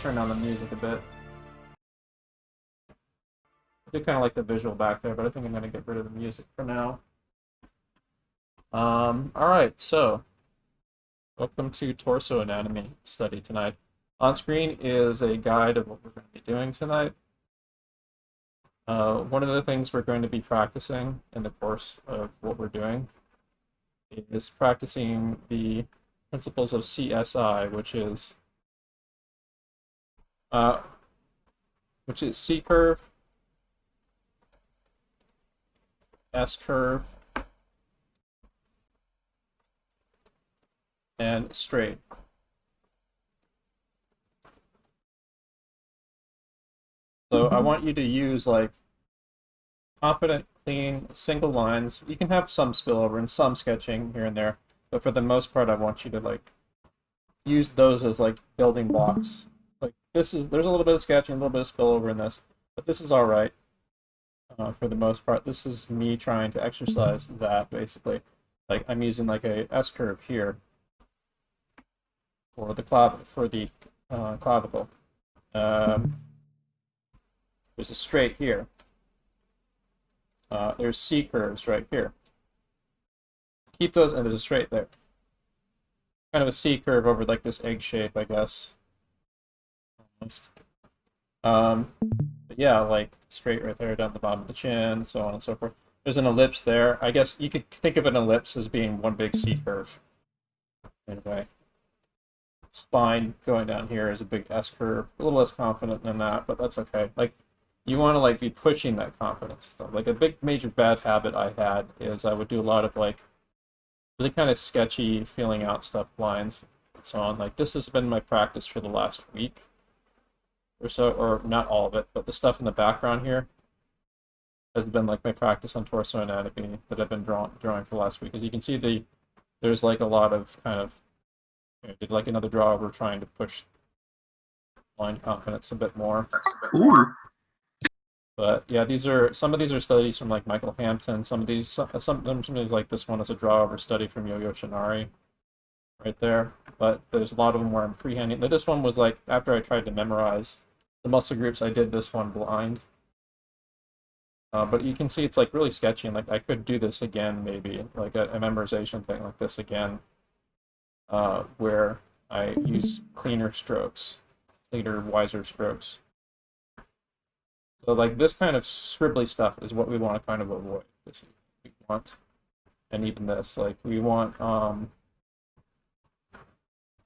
turn down the music a bit. I do kind of like the visual back there, but I think I'm going to get rid of the music for now. Alright, so welcome to Torso Anatomy study tonight. On screen is a guide of what we're going to be doing tonight. One of the things we're going to be practicing in the course of what we're doing is practicing the principles of CSI, which is C curve, S curve, and straight. So I want you to use like confident, clean, single lines. You can have some spillover and some sketching here and there, but for the most part, I want you to like use those as like building blocks. Like there's a little bit of sketching, a little bit of spillover in this, but this is all right for the most part. This is me trying to exercise that basically. Like I'm using like a S curve here for the clavicle. There's a straight here. There's C curves right here. Keep those, and there's a straight there. Kind of a C curve over like this egg shape, I guess. Almost. But yeah, like straight right there down the bottom of the chin, so on and so forth. There's an ellipse there. I guess you could think of an ellipse as being one big C curve. Anyway. Spine going down here is a big S curve. A little less confident than that, but that's okay. Like, you want to like be pushing that confidence stuff. Like a big major bad habit I had is I would do a lot of like really kind of sketchy feeling out stuff, lines and so on. Like this has been my practice for the last week or so, or not all of it, but the stuff in the background here has been like my practice on torso anatomy that I've been drawing for the last week. As you can see, there's like a lot of kind of did like another draw over trying to push line confidence a bit more. Ooh. But yeah, some of these are studies from like Michael Hampton. Some of these like this one is a draw over study from Yo-Yo Shinari, right there. But there's a lot of them where I'm freehanding. But this one was like after I tried to memorize the muscle groups, I did this one blind. But you can see it's like really sketchy, and like I could do this again, maybe like a memorization thing like this again, where I use cleaner strokes, cleaner, wiser strokes. So like this kind of scribbly stuff is what we want to kind of avoid. We want, and even this, like we want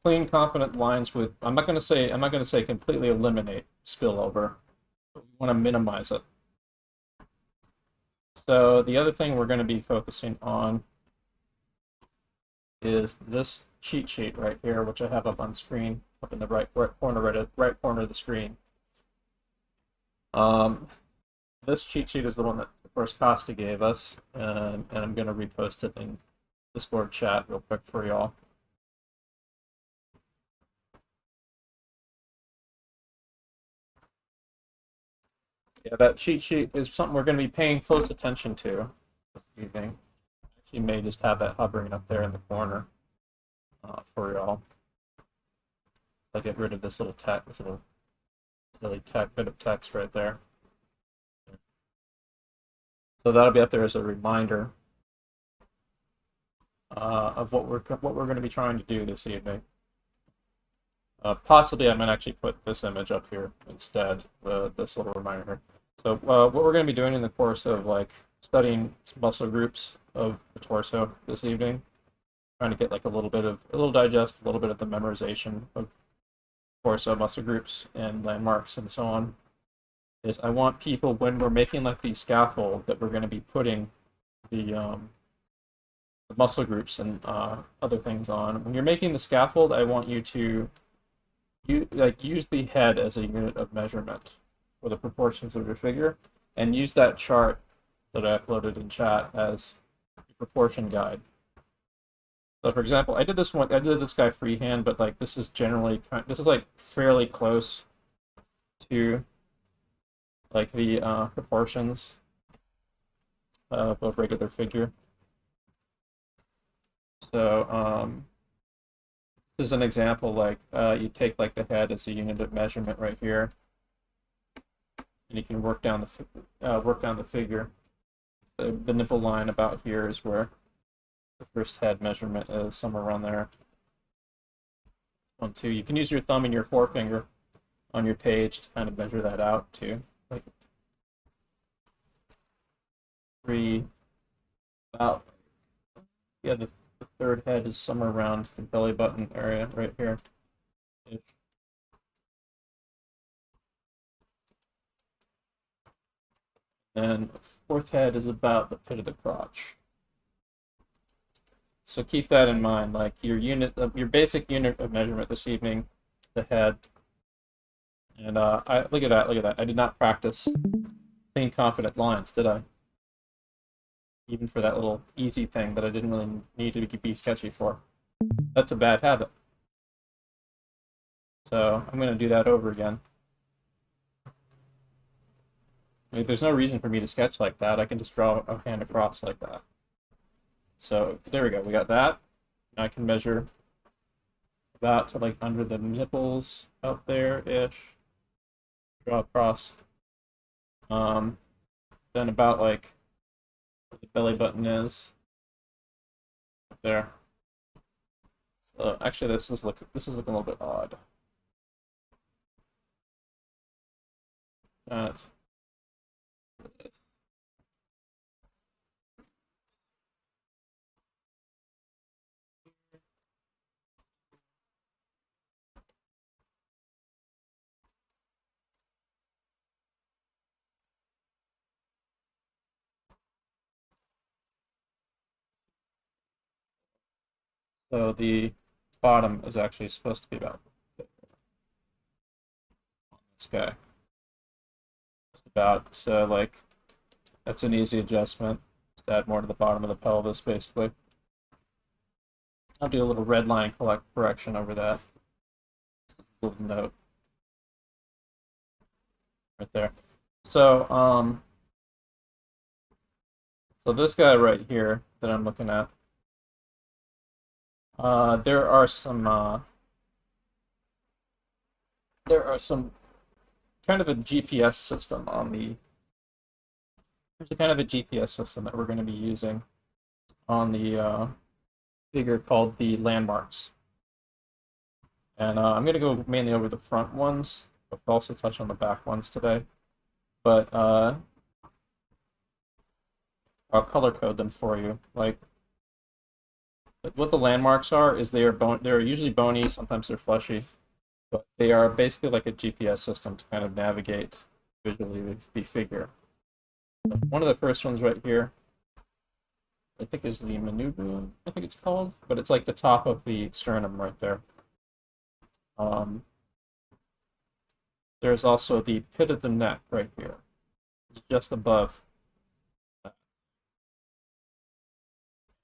clean, confident lines with. I'm not going to say completely eliminate spillover, but we want to minimize it. So the other thing we're going to be focusing on is this cheat sheet right here, which I have up on screen, up in the right corner of the screen. This cheat sheet is the one that, of course, Costa gave us, and I'm going to repost it in Discord chat real quick for y'all. Yeah, that cheat sheet is something we're going to be paying close attention to this evening. You may just have that hovering up there in the corner for y'all. I'll get rid of this little text, this little silly bit of text right there. So that'll be up there as a reminder of what we're going to be trying to do this evening. Possibly, I might actually put this image up here instead. This little reminder. So what we're going to be doing in the course of like studying muscle groups of the torso this evening, trying to get like a little digest, a little bit of the memorization of torso muscle groups and landmarks and so on, is I want people, when we're making like the scaffold that we're going to be putting the muscle groups and other things on, when you're making the scaffold, I want you to use the head as a unit of measurement for the proportions of your figure, and use that chart that I uploaded in chat as a proportion guide. So for example, I did this guy freehand, but like this is like fairly close to like the proportions of a regular figure. So This is an example, like you take like the head as a unit of measurement right here, and you can work down the figure. The nipple line about here is where the first head measurement is, somewhere around there. 1, 2. You can use your thumb and your forefinger on your page to kind of measure that out too. Like 3, about, yeah, the third head is somewhere around the belly button area right here. And fourth head is about the pit of the crotch. So keep that in mind, like your basic unit of measurement this evening, the head. And look at that. I did not practice clean, confident lines, did I? Even for that little easy thing that I didn't really need to be sketchy for. That's a bad habit. So I'm going to do that over again. Like, there's no reason for me to sketch like that. I can just draw a hand across like that. So there we go. We got that. Now I can measure about to like under the nipples out there-ish. Draw across. Then about like where the belly button is. Up there. So actually this is looking a little bit odd. That. So the bottom is actually supposed to be about this guy. Just about, so like that's an easy adjustment. Just add more to the bottom of the pelvis, basically. I'll do a little red line correction over that. Just a little note right there. So so this guy right here that I'm looking at, there are some kind of a GPS system on the. There's a kind of a GPS system that we're going to be using on the figure called the landmarks. And I'm going to go mainly over the front ones, but we'll also touch on the back ones today. But I'll color code them for you. Like what the landmarks are is they're usually bony, sometimes they're fleshy, but they are basically like a GPS system to kind of navigate visually the figure. One of the first ones right here, I think is the manubrium, I think it's called, but it's like the top of the sternum right there. There's also the pit of the neck right here. It's just above that.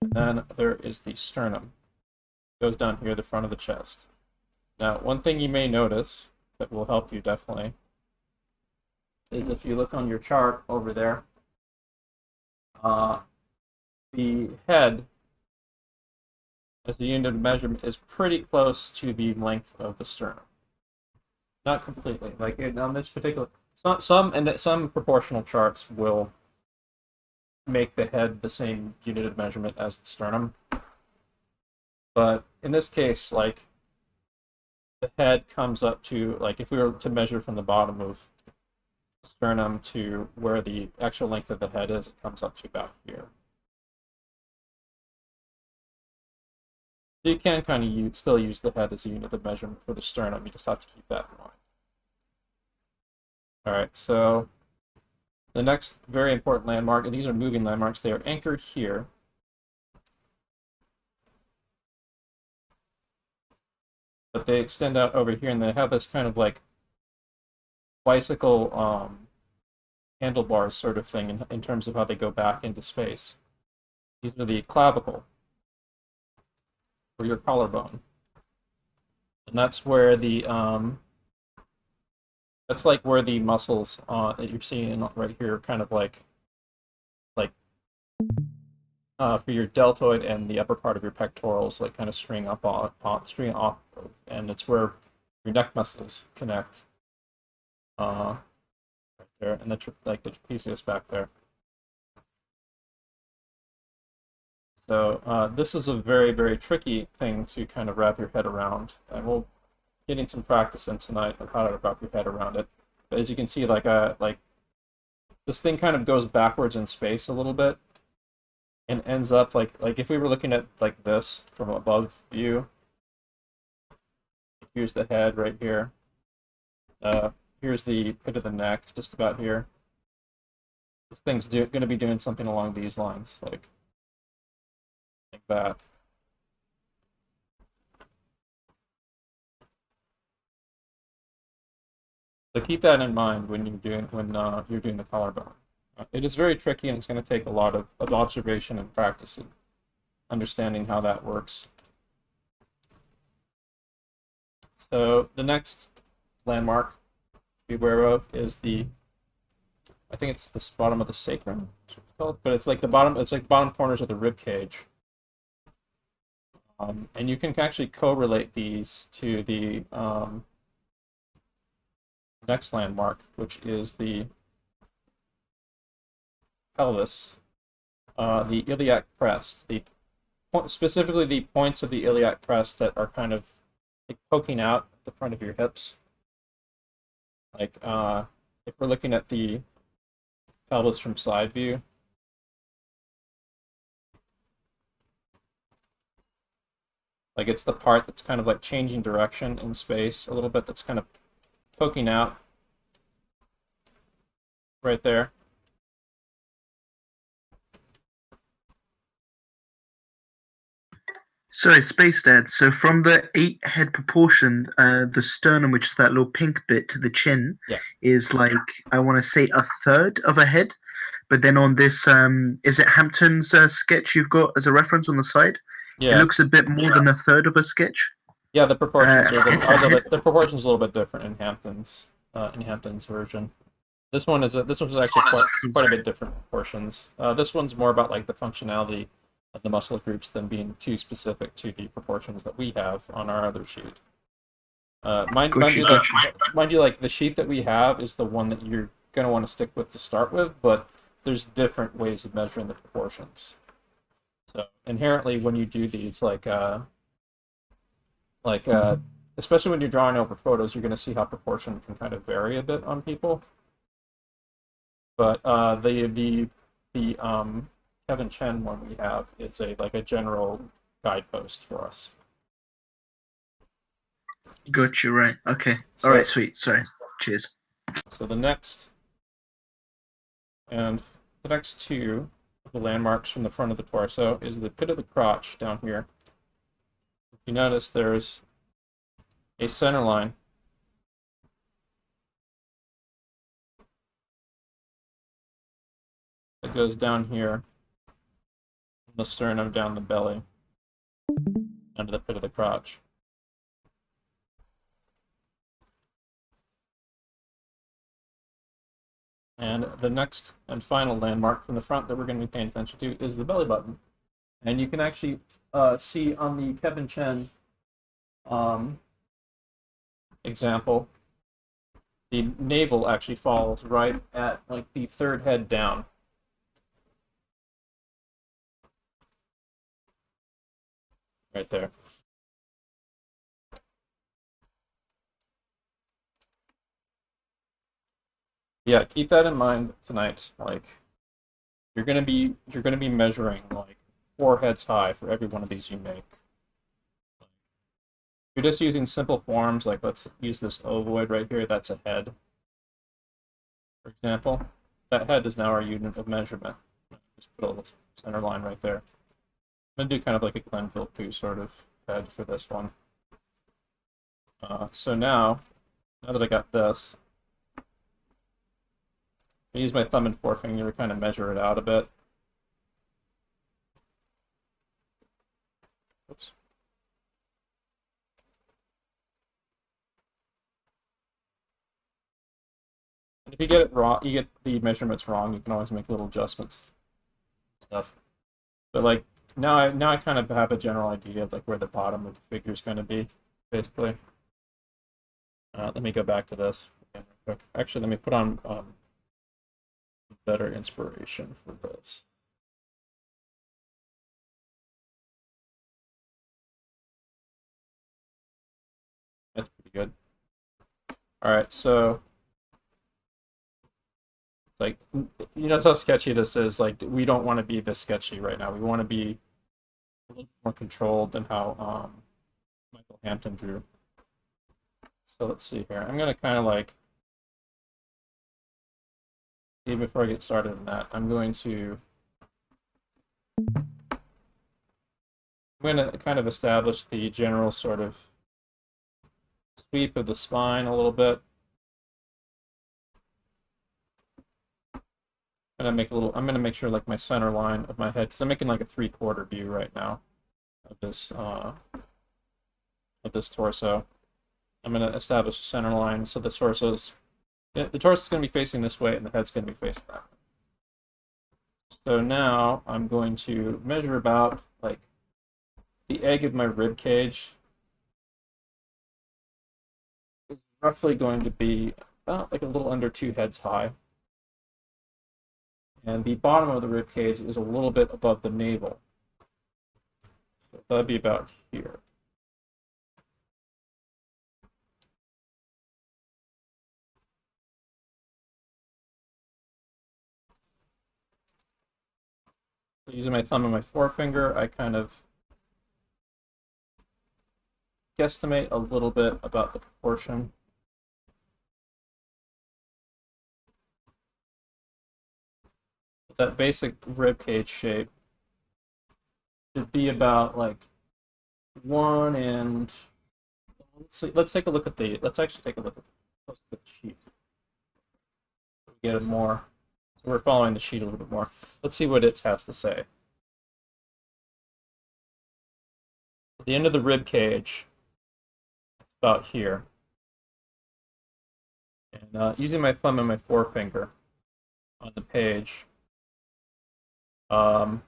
And then there is the sternum. It goes down here, the front of the chest. Now, one thing you may notice that will help you definitely is if you look on your chart over there, the head as a unit of measurement is pretty close to the length of the sternum. Not completely. Like on this particular, some proportional charts will make the head the same unit of measurement as the sternum. But in this case, like the head comes up to, like if we were to measure from the bottom of the sternum to where the actual length of the head is, it comes up to about here. So you can kind of still use the head as a unit of measurement for the sternum. You just have to keep that in mind. All right, so the next very important landmark, and these are moving landmarks, they are anchored here. But they extend out over here, and they have this kind of like bicycle handlebars sort of thing in terms of how they go back into space. These are the clavicle, or your collarbone. And that's where the that's like where the muscles that you're seeing right here kind of like for your deltoid and the upper part of your pectorals, like kind of string off, and it's where your neck muscles connect. Right there, and like the trapezius back there. So this is a very, very tricky thing to kind of wrap your head around, and we'll getting some practice in tonight of how to wrap your head around it. But as you can see, like this thing kind of goes backwards in space a little bit, and ends up like if we were looking at like this from above view. Here's the head right here. Here's the pit of the neck, just about here. This thing's going to be doing something along these lines, like that. So keep that in mind when you're doing the collarbone. It is very tricky, and it's going to take a lot of observation and practice and understanding how that works. So the next landmark to be aware of is I think it's the bottom of the sacrum, but it's like the bottom. It's like bottom corners of the rib cage. And you can actually correlate these to the next landmark, which is the pelvis, the iliac crest, specifically the points of the iliac crest that are kind of like poking out the front of your hips. Like if we're looking at the pelvis from side view, like it's the part that's kind of like changing direction in space a little bit, that's kind of poking out right there. Sorry, Spacedad. So from the 8-head proportion, the sternum, which is that little pink bit to the chin, is like, I want to say, a third of a head. But then on this, is it Hampton's sketch you've got as a reference on the side? Yeah. It looks a bit more than a third of a sketch. Yeah, the proportions the proportions a little bit different in Hampton's version. This one is actually quite a bit different proportions. This one's more about like the functionality of the muscle groups than being too specific to the proportions that we have on our other sheet. Mind you, like the sheet that we have is the one that you're going to want to stick with to start with, but there's different ways of measuring the proportions. So inherently, when you do these, especially when you're drawing over photos, you're going to see how proportion can kind of vary a bit on people. But the Kevin Chen one we have is a general guidepost for us. Got you, right. Okay. So, all right, sweet. Sorry. Cheers. So the next two of the landmarks from the front of the torso is the pit of the crotch down here. If you notice, there's a center line that goes down here from the sternum down the belly under the pit of the crotch. And the next and final landmark from the front that we're going to be paying attention to is the belly button. And you can actually see on the Kevin Chen example, the navel actually falls right at like the third head down. Right there. Yeah, keep that in mind tonight. Like you're gonna be measuring like 4 heads high for every one of these you make. If you're just using simple forms, like let's use this ovoid right here, that's a head. For example, that head is now our unit of measurement. Just put a center line right there. I'm gonna do kind of like a Glenville-Poo sort of head for this one. So now that I got this, I use my thumb and forefinger to kind of measure it out a bit. Oops. And if you get it wrong, you get the measurements wrong, you can always make little adjustments. Stuff. But like now I kind of have a general idea of like where the bottom of the figure is going to be, basically. Let me go back to this again real quick. Actually, let me put on better inspiration for this. That's pretty good. All right, so like you know how sketchy this is. Like we don't want to be this sketchy right now. We want to be a little more controlled than how Michael Hampton drew. So let's see here. I'm gonna kind of like, even before I get started on that, I'm going to kind of establish the general sort of sweep of the spine a little bit. I'm gonna make sure like my center line of my head, because I'm making like a 3/4 view right now of this torso. I'm gonna establish a center line so the torso is gonna be facing this way and the head's gonna be facing that way. So now I'm going to measure about like the egg of my rib cage is roughly going to be about like a little under 2 heads high. And the bottom of the rib cage is a little bit above the navel. So that'd be about here. So using my thumb and my forefinger, I kind of guesstimate a little bit about the proportion. That basic rib cage shape should be about like 1 and let's take a look at the let's actually take a look at the sheet. Get it more. We're following the sheet a little bit more. Let's see what it has to say. At the end of the rib cage, about here, and using my thumb and my forefinger on the page, that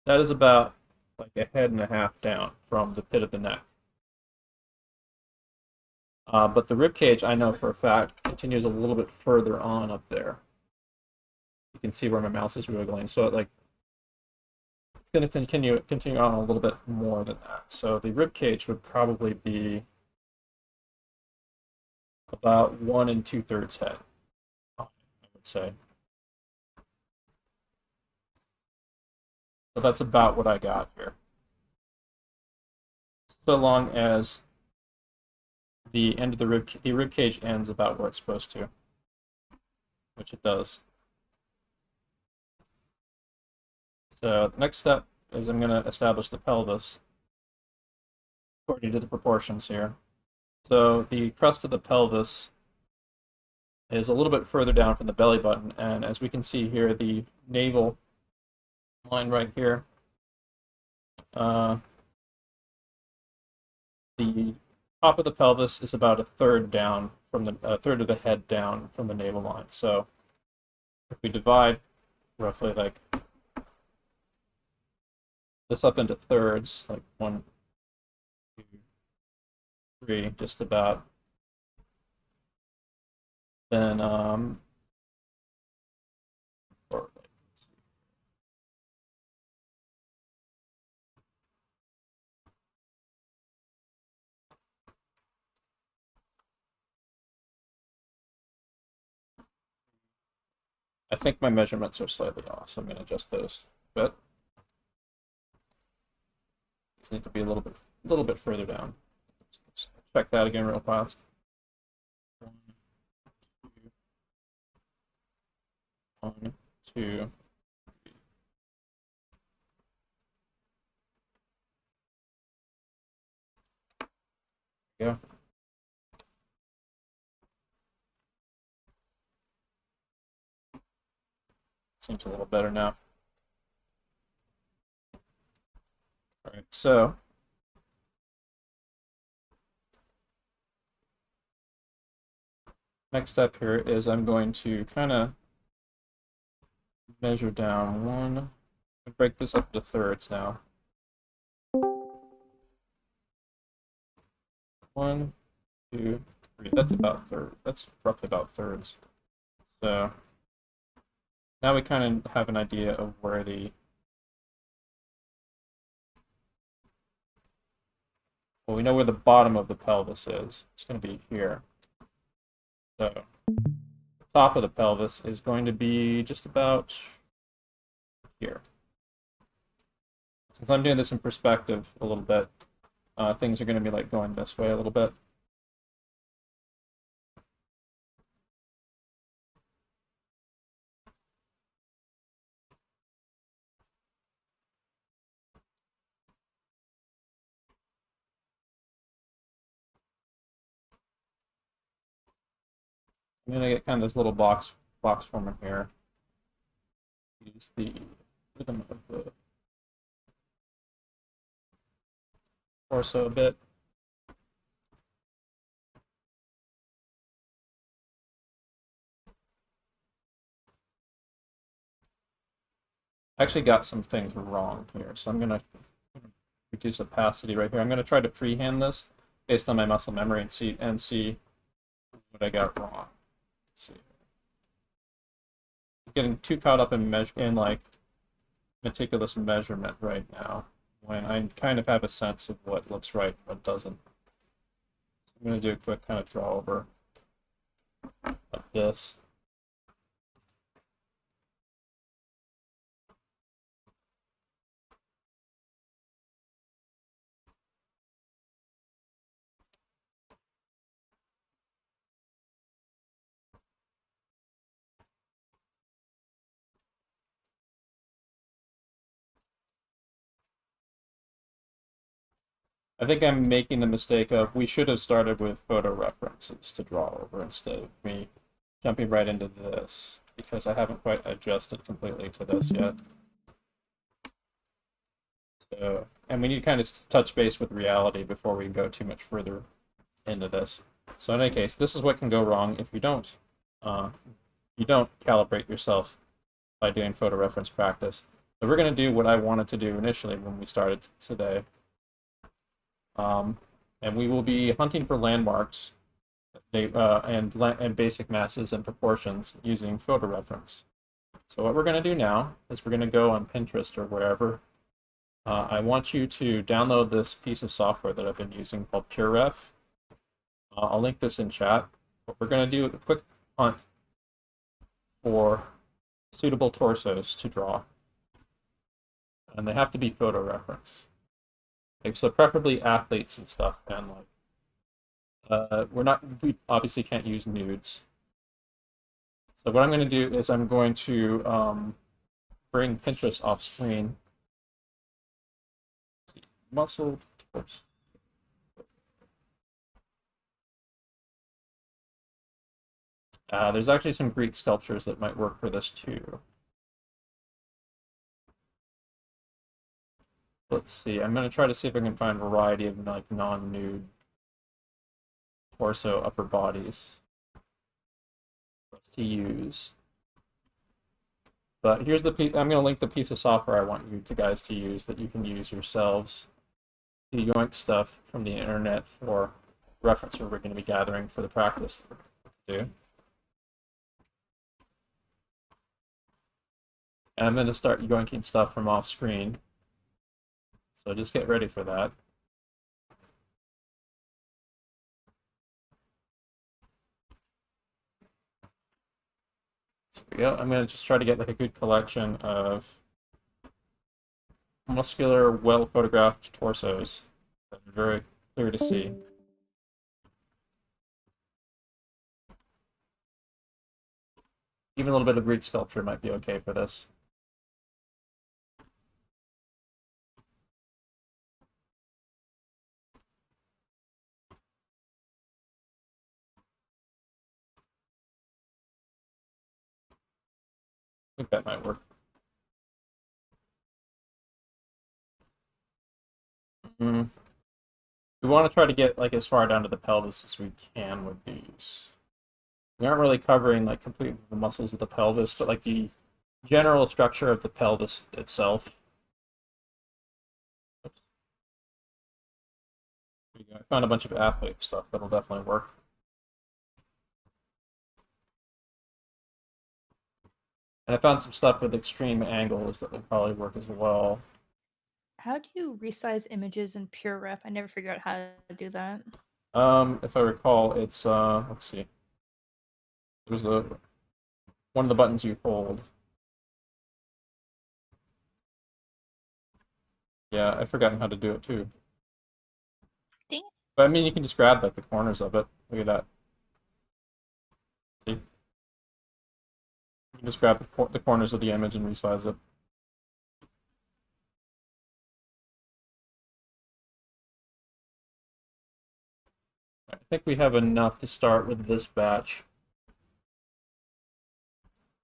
is about like a head and a half down from the pit of the neck. But the rib cage, I know for a fact, continues a little bit further on up there. You can see where my mouse is wiggling, so it's going to continue on a little bit more than that. So the rib cage would probably be about 1 2/3 head, I would say. So that's about what I got here. So long as the end of the rib cage ends about where it's supposed to, which it does. So next step is I'm going to establish the pelvis according to the proportions here. So the crest of the pelvis is a little bit further down from the belly button, and as we can see here, the navel line right here, the top of the pelvis is about a third down from the third of the head down from the navel line. So if we divide roughly like this up into thirds, like 1, 2, 3, just about, then I think my measurements are slightly off, so I'm going to adjust those a bit. These need to be a little bit further down. Let's check that again real fast. 1, 2. Yeah. Seems a little better now. All right, so next step here is I'm going to kind of measure down 1, Break this up to thirds now. 1, 2, 3. That's about third. That's roughly about thirds. So now we kind of have an idea of where the we know where the bottom of the pelvis is. It's going to be here. So the top of the pelvis is going to be just about here. Since I'm doing this in perspective a little bit, things are going to be like going this way a little bit. I'm going to get kind of this little box forming here. Use the rhythm of the torso a bit. I actually got some things wrong here, so I'm going to reduce opacity right here. I'm going to try to freehand this based on my muscle memory and see what I got wrong. Let's see. I'm getting too caught up in like meticulous measurement right now, when I kind of have a sense of what looks right and what doesn't. I'm going to do a quick kind of draw over of this. I think I'm making the mistake of we should have started with photo references to draw over instead of me jumping right into this, because I haven't quite adjusted completely to this yet. So, and we need to kind of touch base with reality before we go too much further into this. So in any case, this is what can go wrong if you don't calibrate yourself by doing photo reference practice. So we're going to do what I wanted to do initially when we started today. And we will be hunting for landmarks and basic masses and proportions using photo reference. So what we're going to do now is we're going to go on Pinterest or wherever. I want you to download this piece of software that I've been using called PureRef. I'll link this in chat. But we're going to do a quick hunt for suitable torsos to draw. And they have to be photo reference. So preferably athletes and stuff, and like we obviously can't use nudes. So what I'm going to do is I'm going to bring Pinterest off screen. Muscle torso. There's actually some Greek sculptures that might work for this too. Let's see. I'm going to try to see if I can find a variety of like non-nude torso upper bodies to use. But here's the piece. I'm going to link the piece of software I want you guys to use that you can use yourselves to yoink stuff from the internet for reference we're going to be gathering for the practice that we're going to do. And I'm going to start yoinking stuff from off screen. So just get ready for that. So here we go. I'm going to just try to get like a good collection of muscular, well-photographed torsos that are very clear to see. Even a little bit of Greek sculpture might be okay for this. I think that might work. We want to try to get like as far down to the pelvis as we can with these. We aren't really covering like completely the muscles of the pelvis, but like the general structure of the pelvis itself. Oops. There you go. I found a bunch of athlete stuff that'll definitely work. And I found some stuff with extreme angles that will probably work as well. How do you resize images in Pure Ref? I never figured out how to do that. If I recall, it's let's see. There's one of the buttons you hold. Yeah, I've forgotten how to do it too. Dang. But I mean, you can just grab like the corners of it. Look at that. See? You can just grab the corners of the image and resize it. I think we have enough to start with this batch.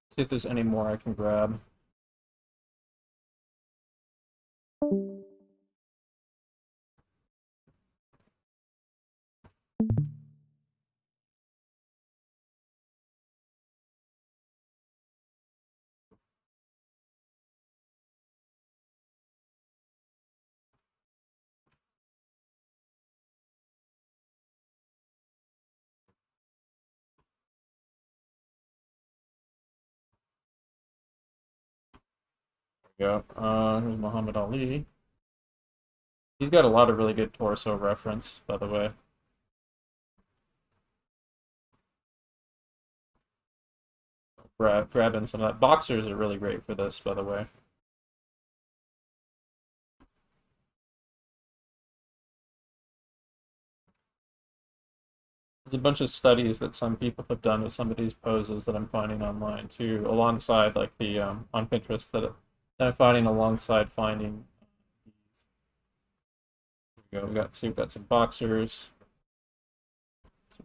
See if there's any more I can grab. There we go. Here's Muhammad Ali. He's got a lot of really good torso reference, by the way. Grabbing some of that. Boxers are really great for this, by the way. There's a bunch of studies that some people have done with some of these poses that I'm finding online too, alongside like the on Pinterest that I'm finding alongside finding. Here we go. We've got some boxers,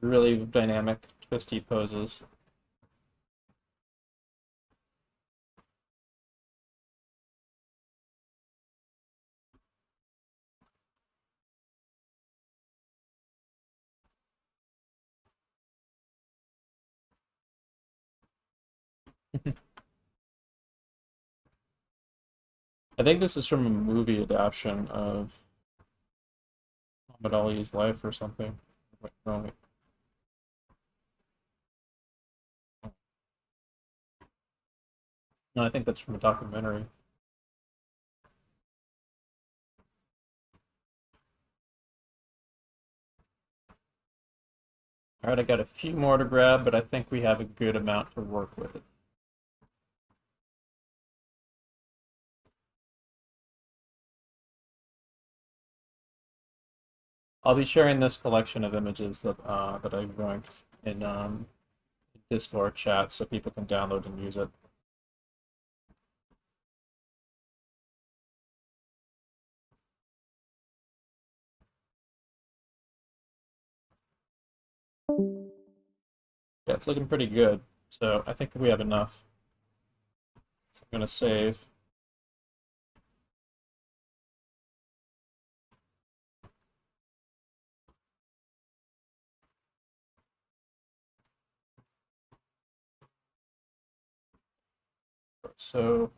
really dynamic, twisty poses. I think this is from a movie adaptation of Muhammad Ali's life or something. Wait, no, wait. No, I think that's from a documentary. All right, I got a few more to grab, but I think we have a good amount to work with it. I'll be sharing this collection of images that that I've ranked in Discord chat so people can download and use it. Yeah, it's looking pretty good. So I think we have enough. So I'm gonna save. So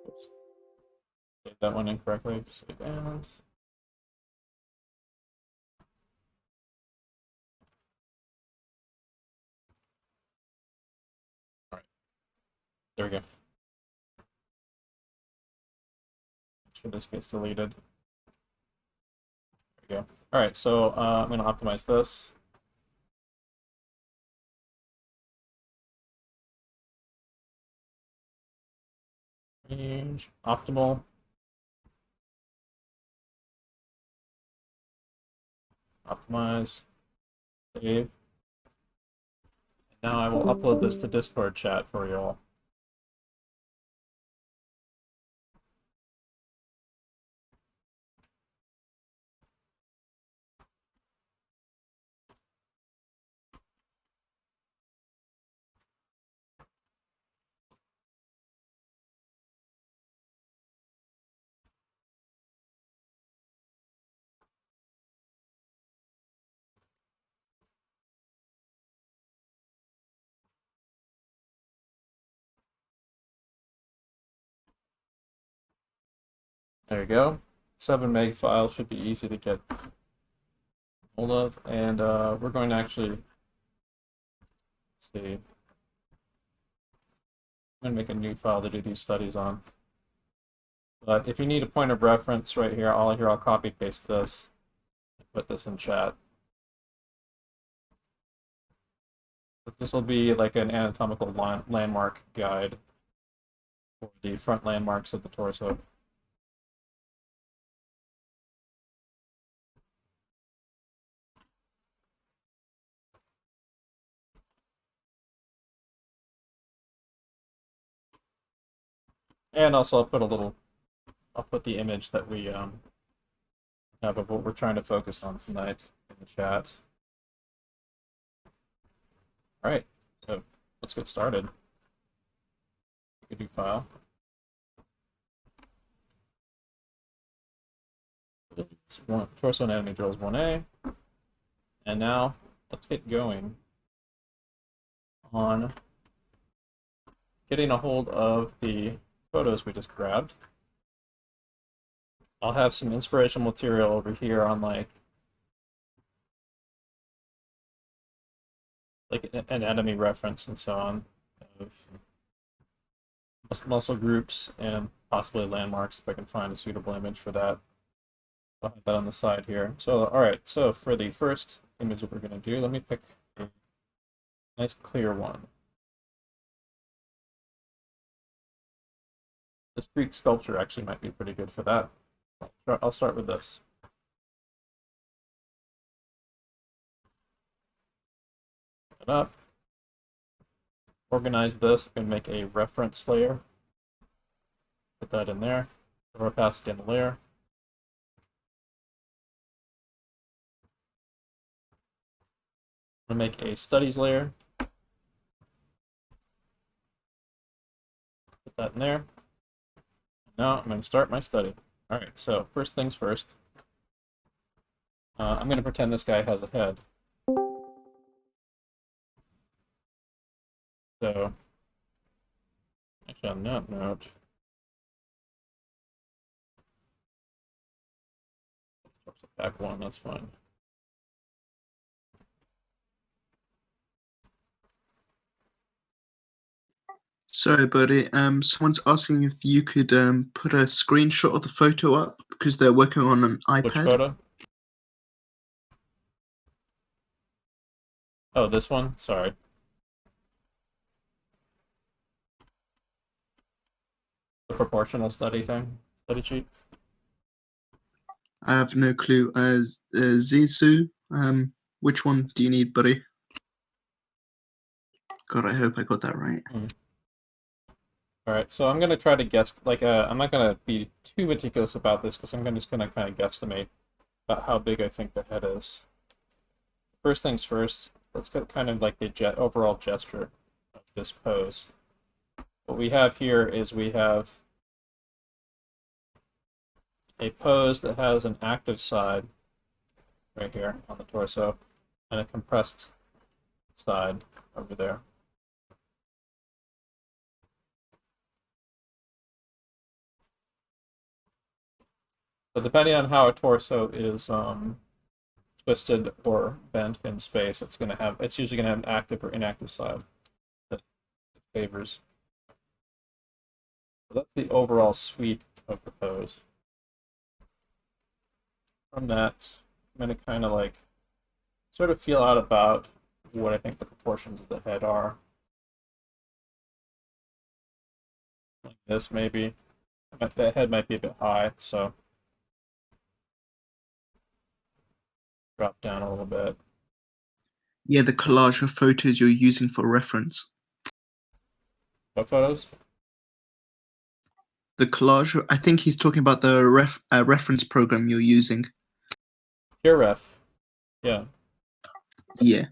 oops, did that one incorrectly. Save as. All right, there we go. Make sure this gets deleted. There we go. All right, so I'm gonna optimize this. Range optimal. Optimize. Save. Now I will upload this to Discord chat for you all. There you go. 7 meg file should be easy to get hold of, and we're going to actually, let's see, I'm going to make a new file to do these studies on. But if you need a point of reference right here, I'll copy paste this and put this in chat. This will be like an anatomical landmark guide for the front landmarks of the torso. And also I'll put the image that we have of what we're trying to focus on tonight in the chat. All right, so let's get started. Make a new file. Torso anatomy drills 1A. And now let's get going on getting a hold of the photos we just grabbed. I'll have some inspirational material over here on like anatomy reference and so on of muscle groups and possibly landmarks if I can find a suitable image for that. I'll have that on the side here. So, all right, so for the first image that we're going to do, let me pick a nice clear one. This Greek sculpture actually might be pretty good for that. I'll start with this. It up. Organize this and make a reference layer. Put that in there. The opacity in the layer. I'm going to make a studies layer. Put that in there. Now I'm going to start my study. All right, so first things first. I'm going to pretend this guy has a head. So, actually on that note, back one, that's fine. Sorry, buddy. Someone's asking if you could put a screenshot of the photo up because they're working on an iPad. Which photo? Oh, this one? Sorry. The proportional study thing? Study sheet? I have no clue. Zizou, which one do you need, buddy? God, I hope I got that right. All right, so I'm going to try to guess, like, I'm not going to be too meticulous about this because I'm just going to kind of guesstimate about how big I think the head is. First things first, let's get kind of like the overall gesture of this pose. What we have here is we have a pose that has an active side right here on the torso and a compressed side over there. So depending on how a torso is twisted or bent in space, it's usually going to have an active or inactive side that it favors. So that's the overall sweep of the pose. From that, I'm going to kind of like sort of feel out about what I think the proportions of the head are. Like this, maybe. The head might be a bit high, so drop down a little bit. Yeah, the collage of photos you're using for reference. What photos? The collage, I think he's talking about the reference program you're using. PureRef. Yeah. Yeah.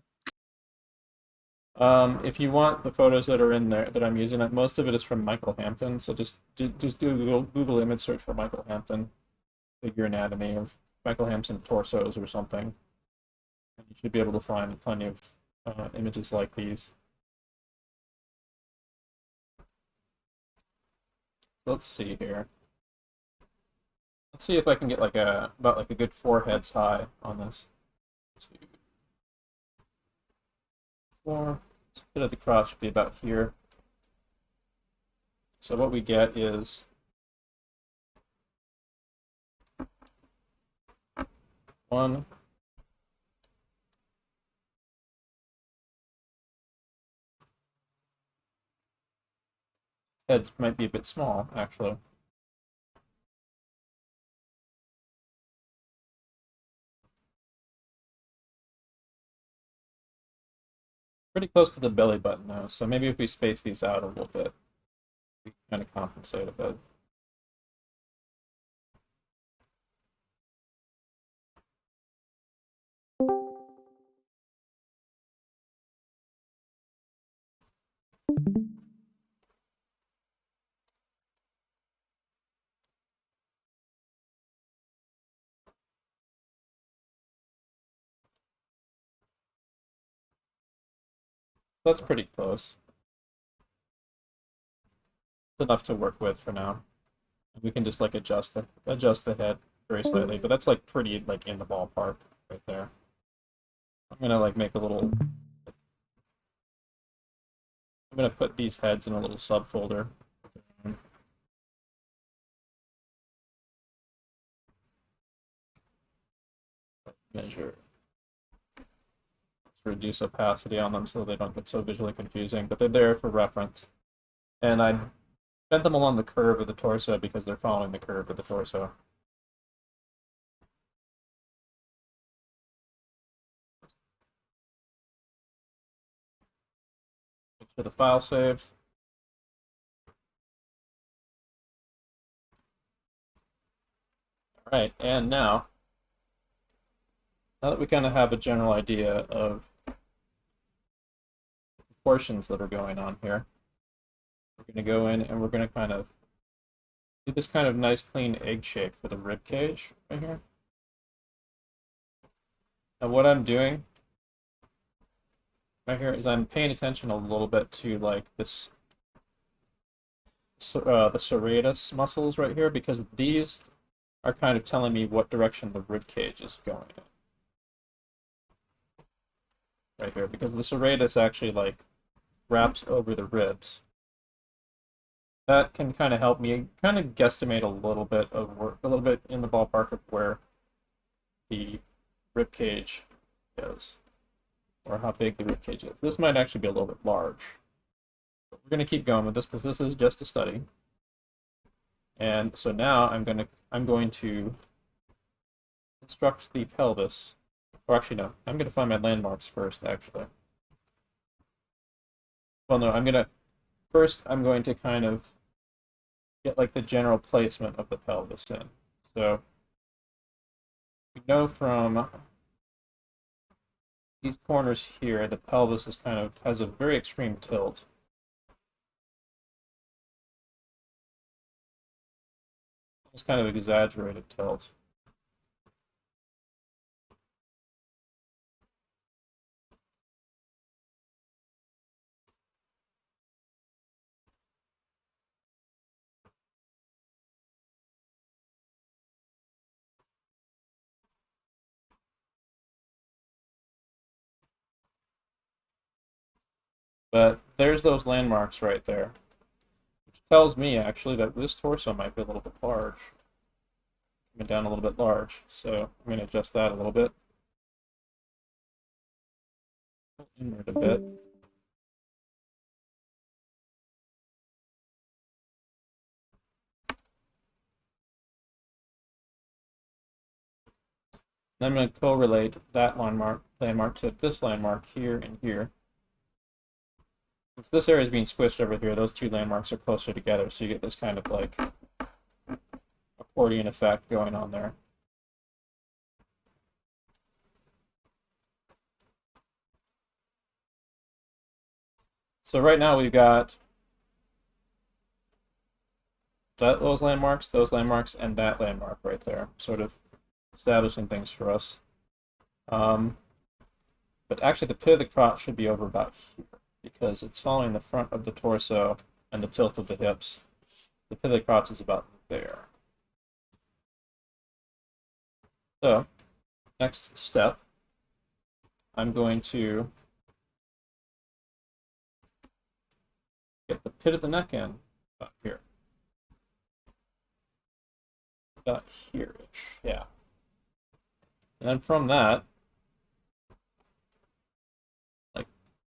If you want the photos that are in there that I'm using, most of it is from Michael Hampton. So just do a Google image search for Michael Hampton figure anatomy or Michael Hampton torsos or something, and you should be able to find plenty of images like these. Let's see here. Let's see if I can get like about like a good 4 heads high on this. 2, 4. So pit of the crotch should be about here. So what we get is 1. Heads might be a bit small, actually. Pretty close to the belly button though, so maybe if we space these out a little bit, we can kind of compensate a bit. That's pretty close. It's enough to work with for now. We can just like adjust the head very slightly, but that's like pretty like in the ballpark right there. I'm gonna like make a little. I'm gonna put these heads in a little subfolder. Measure. Reduce opacity on them so they don't get so visually confusing, but they're there for reference. And I bent them along the curve of the torso because they're following the curve of the torso. Make sure the file saved. All right, and now that we kind of have a general idea of the proportions that are going on here, we're going to go in and we're going to kind of do this kind of nice clean egg shape for the rib cage right here. And what I'm doing right here is I'm paying attention a little bit to like this, the serratus muscles right here, because these are kind of telling me what direction the rib cage is going in. Right here, because the serratus actually like wraps over the ribs. That can kind of help me kind of guesstimate a little bit of work, a little bit in the ballpark of where the rib cage is, or how big the rib cage is. This might actually be a little bit large. But we're going to keep going with this because this is just a study. And so now I'm going to construct the pelvis. Or actually, no, I'm going to find my landmarks first, actually. Well, no, I'm going to kind of get like the general placement of the pelvis in. So we know from these corners here, the pelvis is kind of has a very extreme tilt. It's kind of exaggerated tilt. But there's those landmarks right there, which tells me actually that this torso might be a little bit large. Coming down a little bit large, so I'm going to adjust that a little bit. Inward a bit. Then I'm going to correlate that landmark to this landmark here and here. Since this area is being squished over here, those two landmarks are closer together, so you get this kind of like accordion effect going on there. So right now we've got those landmarks, and that landmark right there, sort of establishing things for us. But actually the pit of the crotch should be over about here, because it's following the front of the torso and the tilt of the hips. The pit of the crotch is about there. So, next step, I'm going to get the pit of the neck in about here. About here-ish, yeah. And then from that, like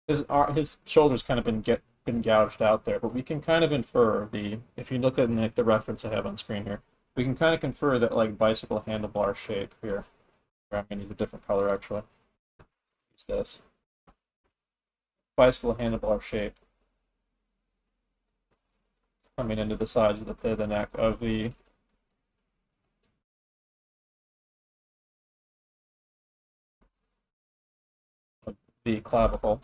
his shoulders kind of been gouged out there, but we can kind of infer if you look at like the reference I have on screen here, we can kind of confer that like bicycle handlebar shape here. I'm gonna use a different color actually. Use this bicycle handlebar shape coming into the sides of the pit of the neck of the clavicle.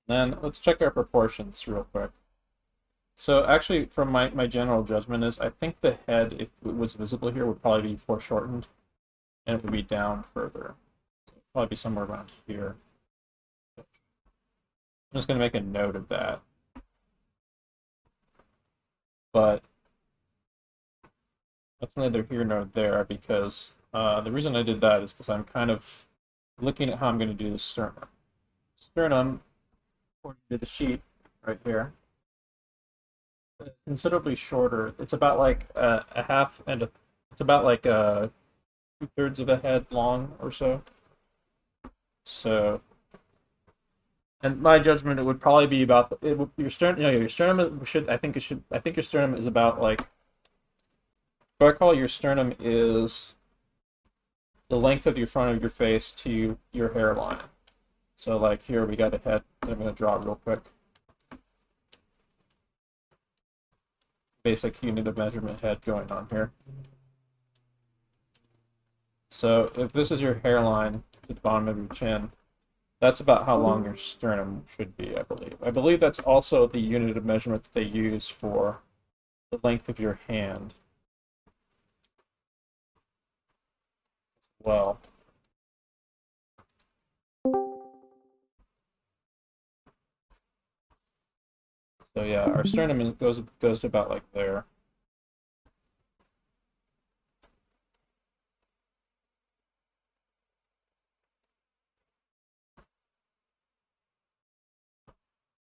Then let's check our proportions real quick. So actually, from my general judgment is, I think the head, if it was visible here, would probably be foreshortened, and it would be down further. So probably be somewhere around here. I'm just going to make a note of that. But that's neither here nor there, because the reason I did that is because I'm kind of looking at how I'm going to do the sternum. Sternum, according to the sheet right here, considerably shorter. It's about like a half and it's about like 2/3 of a head long or so. So, and my judgment, it would probably be about your sternum. You know, your sternum should. I think your sternum is about like. What I call your sternum is the length of your front of your face to your hairline. So, like here, we got a head that I'm going to draw real quick. Basic unit of measurement head going on here. So if this is your hairline to the bottom of your chin, that's about how long your sternum should be, I believe. I believe that's also the unit of measurement that they use for the length of your hand as well. So yeah, our sternum goes to about like there.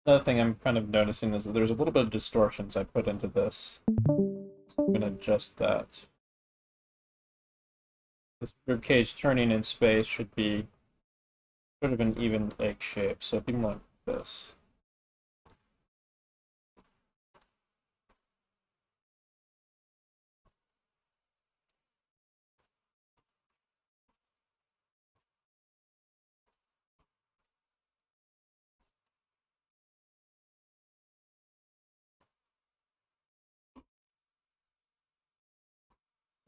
Another thing I'm kind of noticing is that there's a little bit of distortions I put into this. So I'm going to adjust that. This rib cage turning in space should be sort of an even egg shape, so it'd be more like this.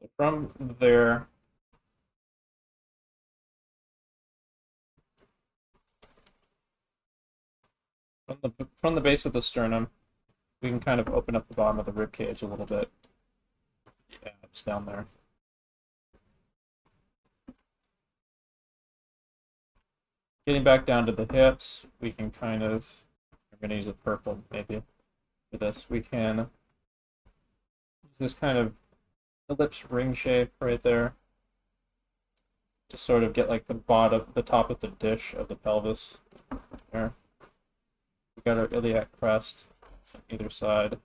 So from there, from the base of the sternum, we can kind of open up the bottom of the rib cage a little bit. Yeah, it's down there. Getting back down to the hips, we can kind of, I'm going to use a purple maybe for this. We can use this kind of ellipse ring shape right there to sort of get like the top of the dish of the pelvis there. We got our iliac crest on either side.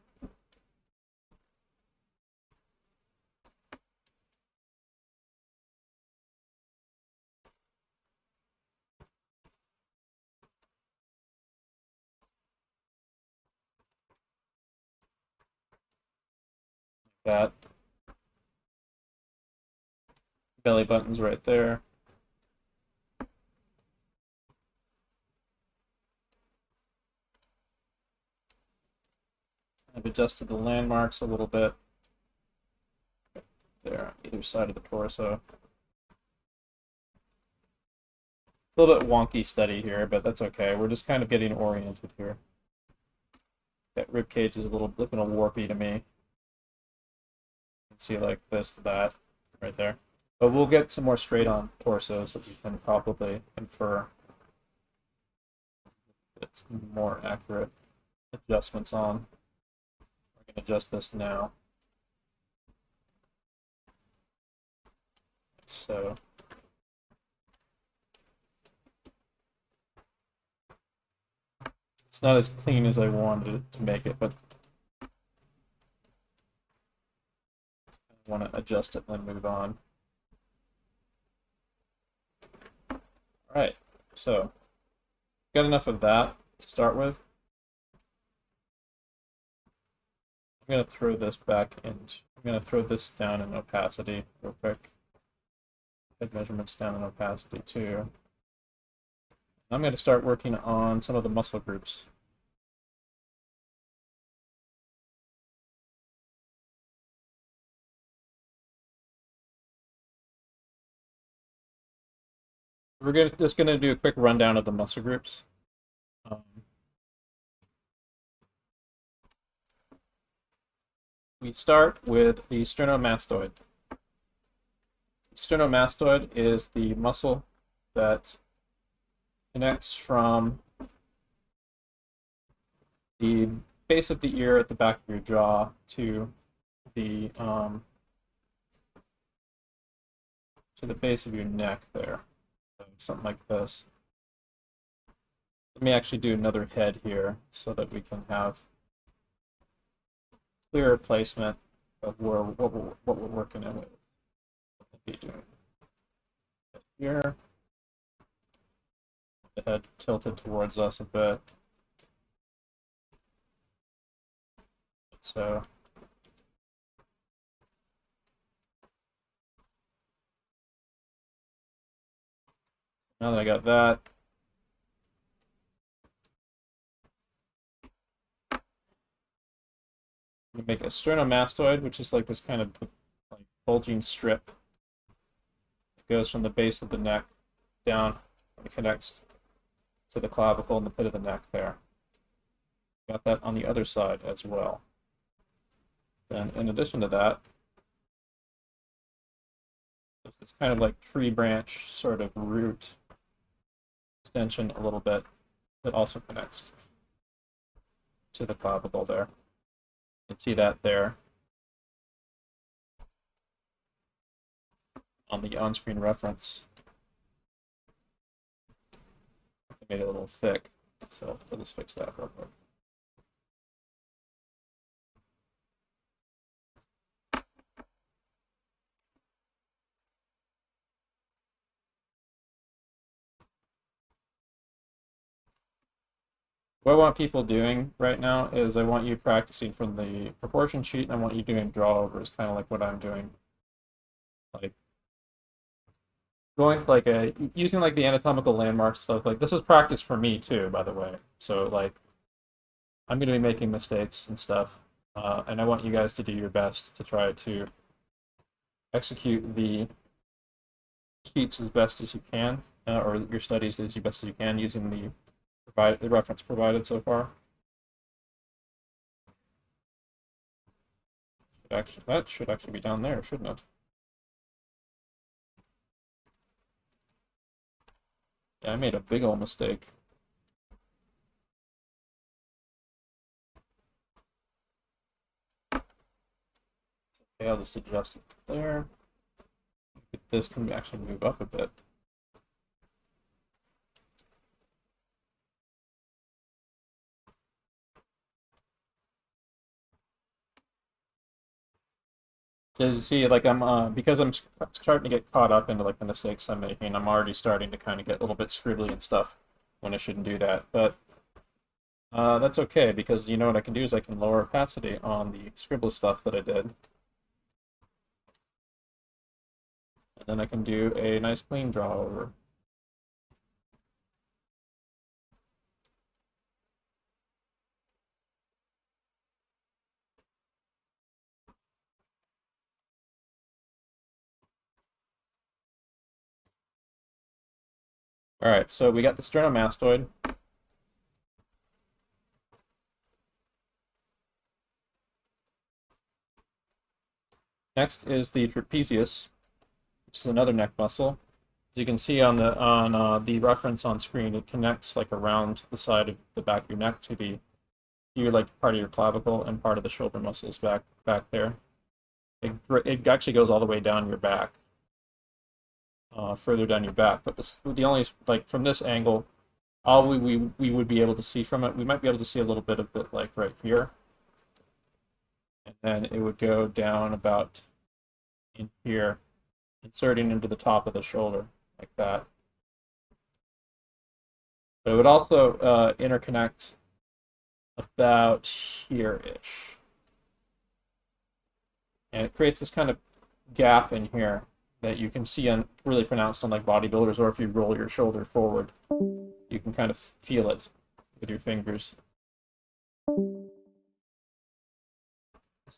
That belly button's right there. I've adjusted the landmarks a little bit there on either side of the torso. It's a little bit wonky study here, but that's okay. We're just kind of getting oriented here. That rib cage is a little warpy to me. You can see like this, that, right there. But we'll get some more straight-on torsos that we can probably infer it's more accurate adjustments on. We're going to adjust this now. So it's not as clean as I wanted it to make it, but I want to adjust it and then move on. All right, so got enough of that to start with. I'm going to throw this back in. I'm going to throw this down in opacity real quick. Head measurements down in opacity too. I'm going to start working on some of the muscle groups. We're just going to do a quick rundown of the muscle groups. We start with the sternomastoid. Sternomastoid is the muscle that connects from the base of the ear at the back of your jaw to the base of your neck there. So something like this. Let me actually do another head here so that we can have clearer placement of what we're working in with. Be doing here. The head tilted towards us a bit. So now that I got that, we make a sternomastoid, which is like this kind of like bulging strip. It goes from the base of the neck down and it connects to the clavicle and the pit of the neck there. Got that on the other side as well. Then in addition to that, there's this kind of like tree branch sort of root extension a little bit that also connects to the clavicle there. You can see that there on the on-screen reference. I made it a little thick, so I'll just fix that real quick. What I want people doing right now is I want you practicing from the proportion sheet, and I want you doing drawovers, kind of like what I'm doing. Like going like using like the anatomical landmark stuff. Like this is practice for me too, by the way. So like I'm going to be making mistakes and stuff, and I want you guys to do your best to try to execute the sheets as best as you can, or your studies as best as you can using the reference provided so far. Actually, that should actually be down there, shouldn't it? Yeah, I made a big old mistake. Okay, I'll just adjust it there. This can actually move up a bit. So as you see, like because I'm starting to get caught up into like the mistakes I'm making, I'm already starting to kind of get a little bit scribbly and stuff when I shouldn't do that. But that's okay, because you know what I can do is I can lower opacity on the scribble stuff that I did. And then I can do a nice clean draw over. All right, so we got the sternomastoid. Next is the trapezius, which is another neck muscle. As you can see on the reference on screen, it connects like around the side of the back of your neck to your like part of your clavicle and part of the shoulder muscles back there. It actually goes all the way down your back, further down your back. But the only, like, from this angle, all we would be able to see from it, we might be able to see a little bit of it like right here, and then it would go down about in here, inserting into the top of the shoulder like that. But it would also interconnect about here-ish. And it creates this kind of gap in here that you can see really pronounced on like bodybuilders, or if you roll your shoulder forward, you can kind of feel it with your fingers. This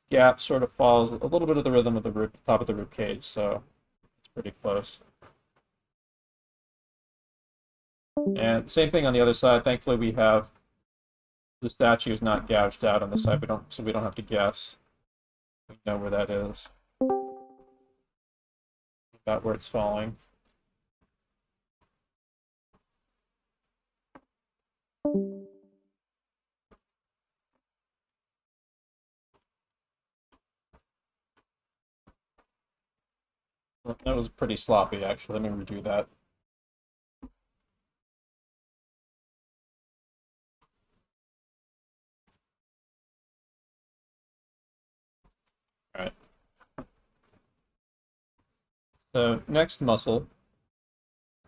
gap sort of follows a little bit of the rhythm of the top of the rib cage, so it's pretty close. And same thing on the other side. Thankfully, we have the statue is not gouged out on the side, so we don't have to guess. We know where that is. About where it's falling. Well, that was pretty sloppy, actually. Let me redo that. All right. So next muscle,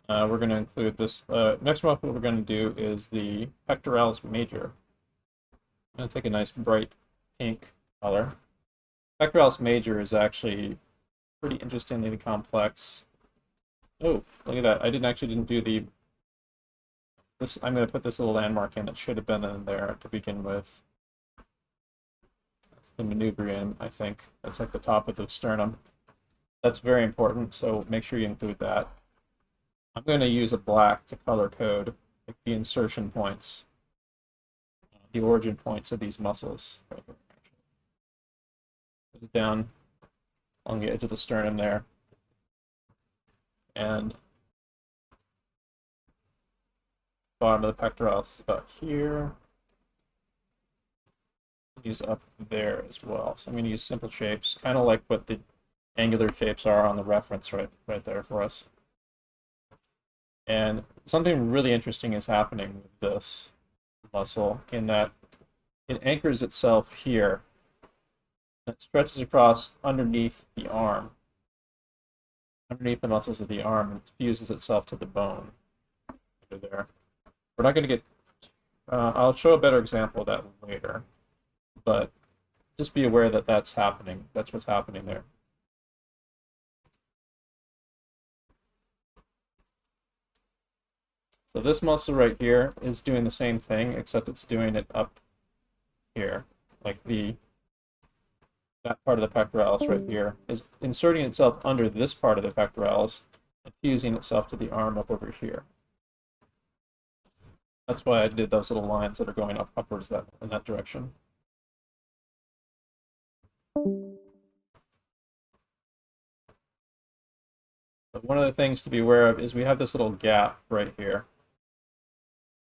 we're going to include this. Next muscle we're going to do is the Pectoralis Major. I'm going to take a nice bright pink color. Pectoralis Major is actually pretty interestingly complex. Oh, look at that! I didn't do the. I'm going to put this little landmark in that should have been in there to begin with. That's the manubrium, I think. That's like the top of the sternum. That's very important, so make sure you include that. I'm going to use a black to color code like the insertion points, the origin points of these muscles. Put it down along the edge of the sternum there. And bottom of the pectoralis is about here. Use up there as well. So I'm going to use simple shapes, kind of like what the angular shapes are on the reference right there for us. And something really interesting is happening with this muscle in that it anchors itself here. It stretches across underneath the arm, underneath the muscles of the arm, and fuses itself to the bone over there. We're not going to get, I'll show a better example of that later, but just be aware that that's happening. That's what's happening there. So this muscle right here is doing the same thing, except it's doing it up here, like that part of the pectoralis right here is inserting itself under this part of the pectoralis and fusing itself to the arm up over here. That's why I did those little lines that are going upwards in that direction. But one of the things to be aware of is we have this little gap right here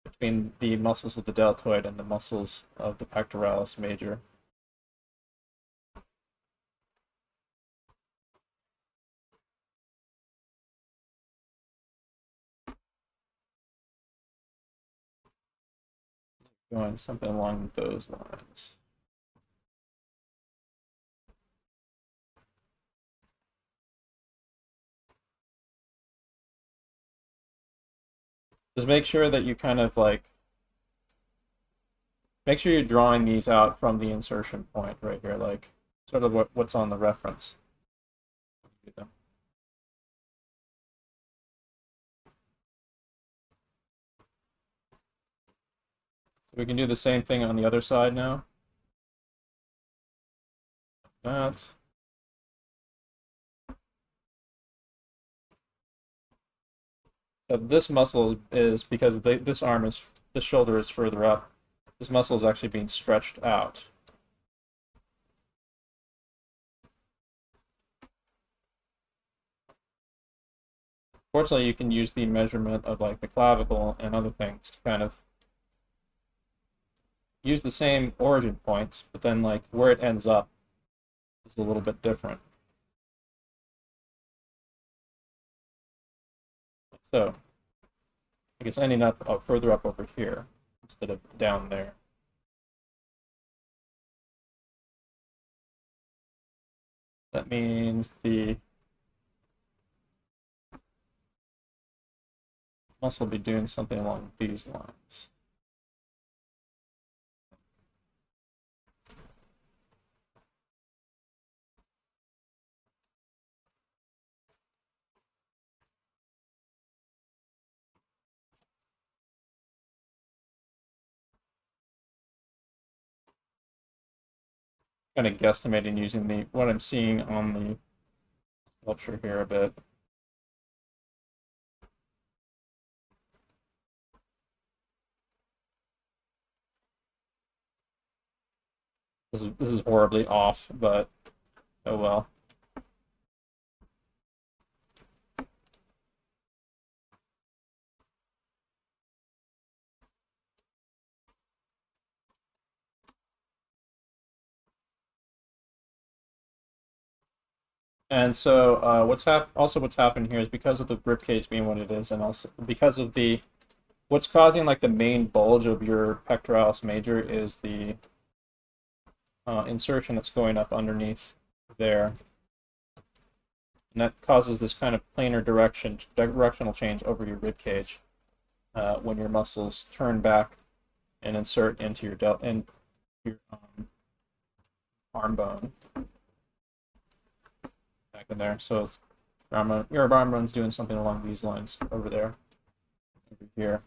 between the muscles of the deltoid and the muscles of the pectoralis major. Going something along those lines. Just make sure that you kind of like, make sure you're drawing these out from the insertion point right here, like sort of what's on the reference. We can do the same thing on the other side now. That. So this muscle is because this shoulder is further up. This muscle is actually being stretched out. Fortunately, you can use the measurement of like the clavicle and other things to kind of use the same origin points, but then like where it ends up is a little bit different. So I guess ending up further up over here instead of down there. That means the muscle will be doing something along these lines. Kind of guesstimating using the what I'm seeing on the sculpture here a bit. This is horribly off, but oh well. And so what's happened here is because of the rib cage being what it is, and also because of the what's causing like the main bulge of your pectoralis major is the insertion that's going up underneath there, and that causes this kind of planar directional change over your rib cage when your muscles turn back and insert into your arm bone. Back in there, so your arm bone's doing something along these lines over there, over here,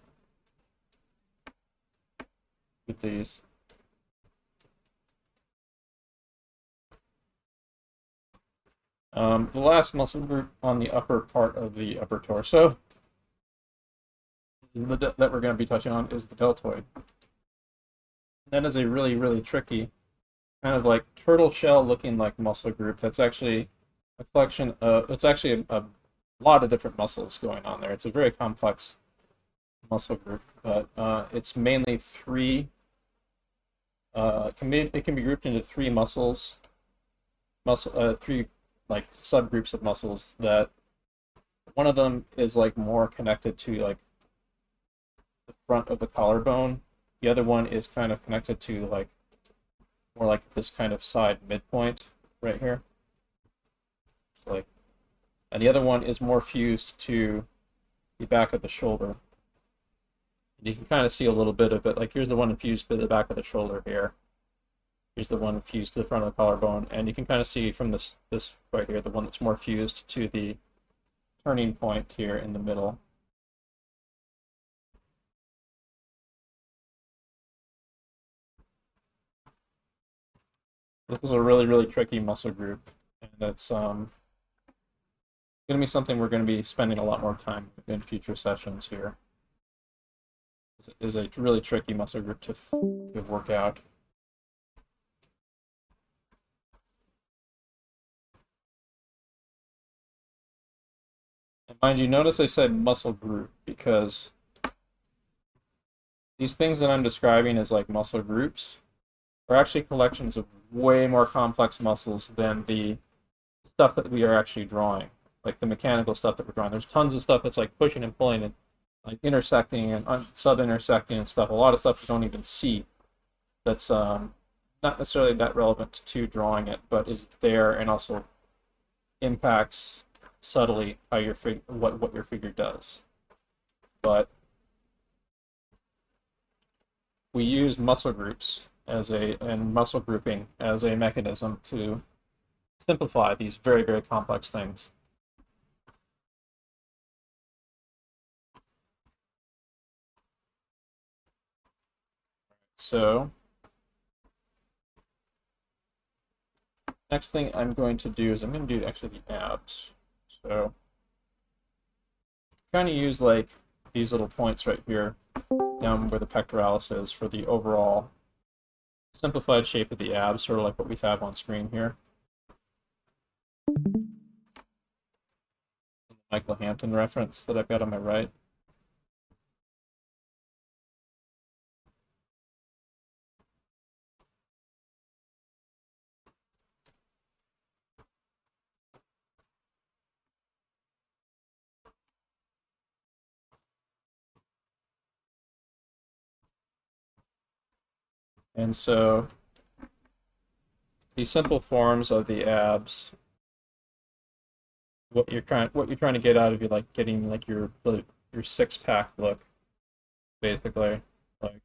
with these. The last muscle group on the upper part of the upper torso that we're going to be touching on is the deltoid. That is a really, really tricky, kind of like turtle shell looking like muscle group that's actually a collection of, it's actually a lot of different muscles going on there. It's a very complex muscle group, but it's mainly three, it can be grouped into three three like subgroups of muscles. That one of them is like more connected to like the front of the collarbone. The other one is kind of connected to like more like this kind of side midpoint right here. Like, and the other one is more fused to the back of the shoulder. And you can kind of see a little bit of it. Like here's the one fused to the back of the shoulder here. Here's the one fused to the front of the collarbone, and you can kind of see from this right here, the one that's more fused to the turning point here in the middle. This is a really, really tricky muscle group, and it's going to be something we're going to be spending a lot more time in future sessions here. It is a really tricky muscle group to work out. And mind you, notice I said muscle group because these things that I'm describing as like muscle groups are actually collections of way more complex muscles than the stuff that we are actually drawing, like the mechanical stuff that we're drawing. There's tons of stuff that's like pushing and pulling and like intersecting and sub-intersecting and stuff. A lot of stuff you don't even see that's not necessarily that relevant to drawing it, but is there and also impacts subtly how your what your figure does. But we use muscle groups and muscle grouping as a mechanism to simplify these very, very complex things. So next thing I'm going to do is I'm going to do actually the abs. So kind of use like these little points right here down where the pectoralis is for the overall simplified shape of the abs, sort of like what we have on screen here. Michael Hampton reference that I've got on my right. And so these simple forms of the abs, what you're trying to get out of you, like getting like your six-pack look, basically. Like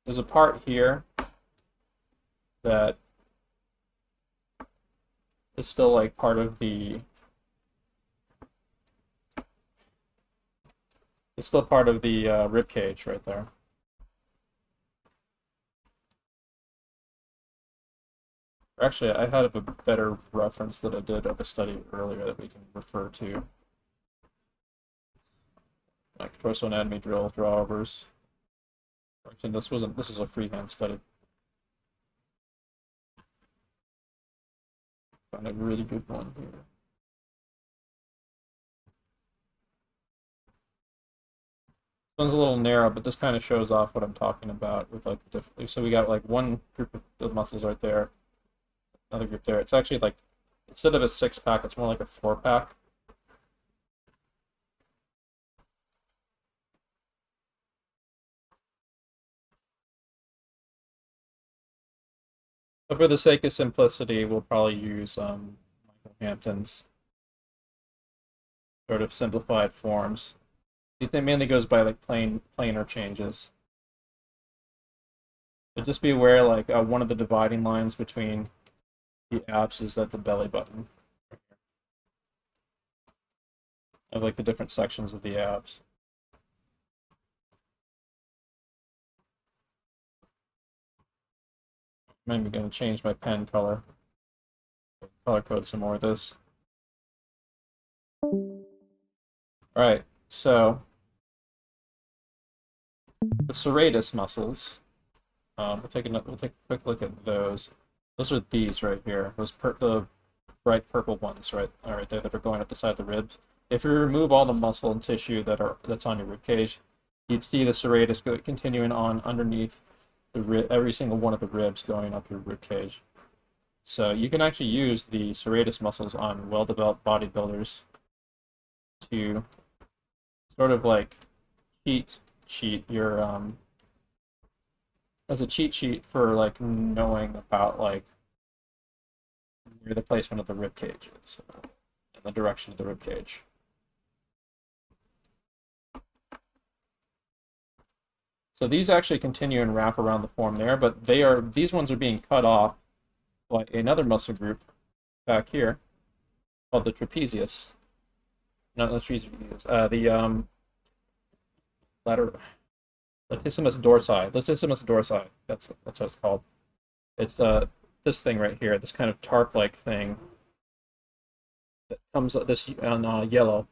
there's a part here that is still like part of the rib cage right there. Actually, I had a better reference that I did of a study earlier that we can refer to. Like torso anatomy drill drawovers. Actually, this is a freehand study. Found a really good one here. This one's a little narrow, but this kind of shows off what I'm talking about with like so we got like one group of muscles right there, another group there. It's actually like instead of a six-pack, it's more like a four-pack. But for the sake of simplicity, we'll probably use Michael Hampton's sort of simplified forms. It mainly goes by like planar changes. But just be aware, like one of the dividing lines between the abs is at the belly button. Of like the different sections of the abs. I'm maybe going to change my pen color. Color code some more of this. Alright, so the serratus muscles. We'll take a quick look at those. Those are these right here. Those the bright purple ones, right there that are going up the side of the ribs. If you remove all the muscle and tissue that's on your rib cage, you'd see the serratus continuing on underneath every single one of the ribs going up your rib cage. So you can actually use the serratus muscles on well-developed bodybuilders to sort of like cheat your as a cheat sheet for like knowing about like where the placement of the rib cage is and the direction of the rib cage. So these actually continue and wrap around the form there, but these ones are being cut off by another muscle group back here called the trapezius. Not the trapezius, the Latissimus Dorsi. Latissimus Dorsi. That's what it's called. It's this thing right here, this kind of tarp-like thing that comes this on yellow.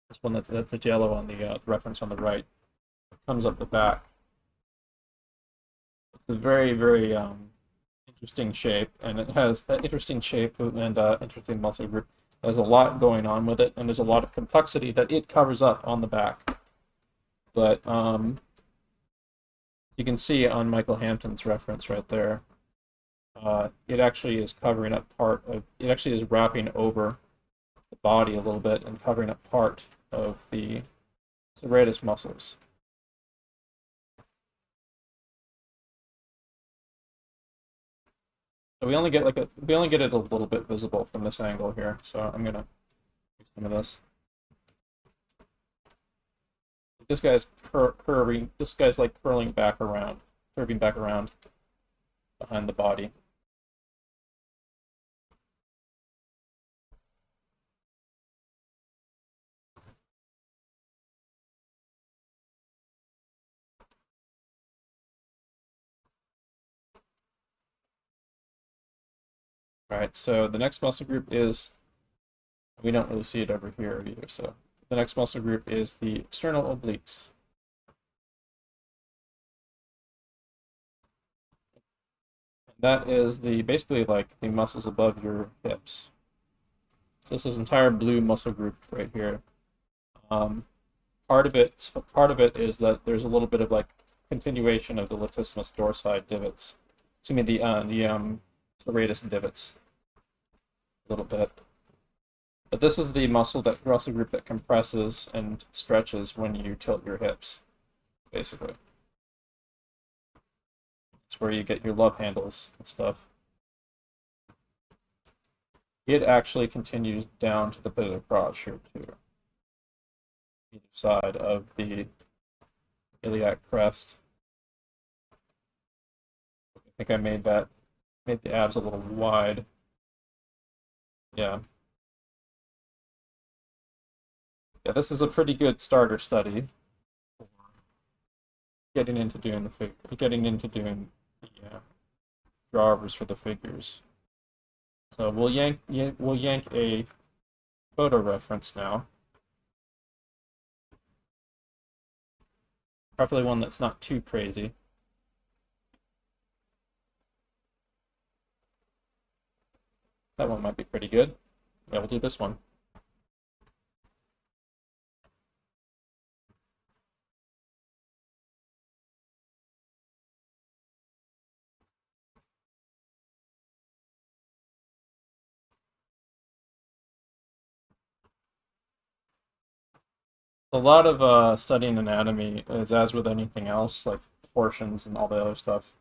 This one that's yellow on the reference on the right. It comes up the back. It's a very, very interesting shape, and it has an interesting shape and interesting muscle group. There's a lot going on with it, and there's a lot of complexity that it covers up on the back. But you can see on Michael Hampton's reference right there, it actually is covering up it actually is wrapping over the body a little bit and covering up part of the serratus muscles. So we only get it a little bit visible from this angle here. So I'm gonna do some of this. This guy's curving. This guy's like curving back around behind the body. All right. So the next muscle group is, we don't really see it over here either. So the next muscle group is the external obliques. That is basically like the muscles above your hips. So this is entire blue muscle group right here. Part of it is that there's a little bit of like continuation of the Latissimus Dorsi divots. Excuse me, the Serratus divots. A little bit. But this is the muscle group that compresses and stretches when you tilt your hips, basically. It's where you get your love handles and stuff. It actually continues down to the pit of the crotch here too. Either side of the iliac crest. I think I made the abs a little wide. Yeah. Yeah, this is a pretty good starter study for getting into doing the drawovers for the figures. So we'll yank a photo reference now. Probably one that's not too crazy. That one might be pretty good. Yeah, we'll do this one. A lot of studying anatomy is, as with anything else, like proportions and all the other stuff,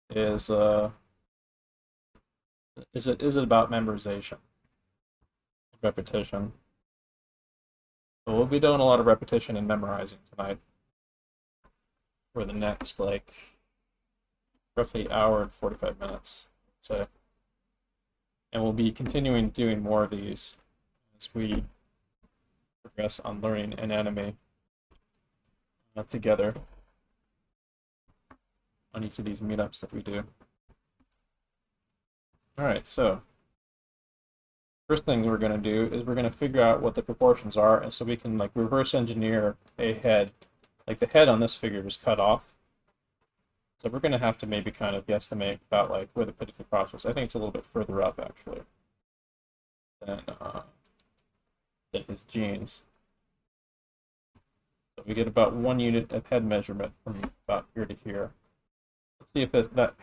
is it about memorization, repetition. So we'll be doing a lot of repetition and memorizing tonight for the next like roughly hour and 45 minutes, so, and we'll be continuing doing more of these as we progress on learning anatomy together on each of these meetups that we do. All right, so first thing we're going to do is we're going to figure out what the proportions are, and so we can like reverse engineer a head. Like the head on this figure was cut off, so we're going to have to maybe kind of guesstimate about like where the pit of the crotch is. I think it's a little bit further up actually than his genes. So we get about 1 unit of head measurement from about here to here. Let's see if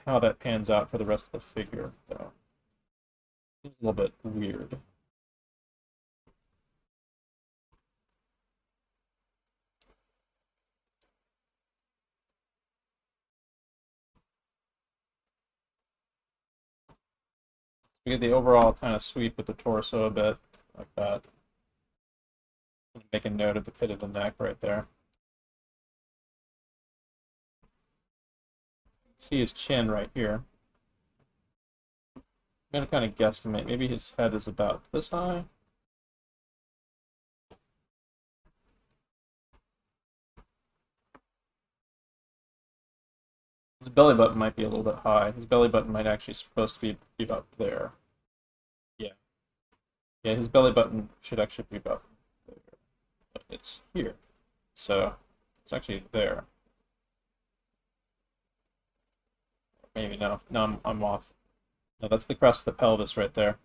how that pans out for the rest of the figure, though. Seems a little bit weird. We get the overall kind of sweep with the torso a bit, like that. Make a note of the pit of the neck right there. See his chin right here. I'm going to kind of guesstimate. Maybe his head is about this high. His belly button might be a little bit high. His belly button might actually supposed to be about there. Yeah. Yeah, his belly button should actually be about there. But it's here. So it's actually there. Maybe no. No, I'm off. No, that's the crest of the pelvis right there.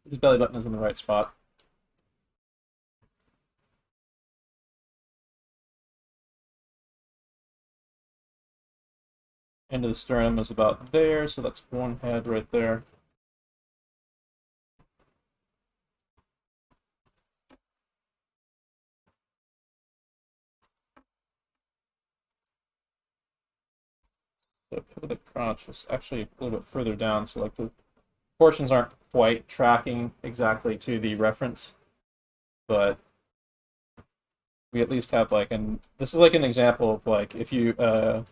His belly button is in the right spot. End of the sternum is about there, so that's one head right there. The pit of the crotch is actually a little bit further down, so like the portions aren't quite tracking exactly to the reference, but we at least have like this is like an example of like if you the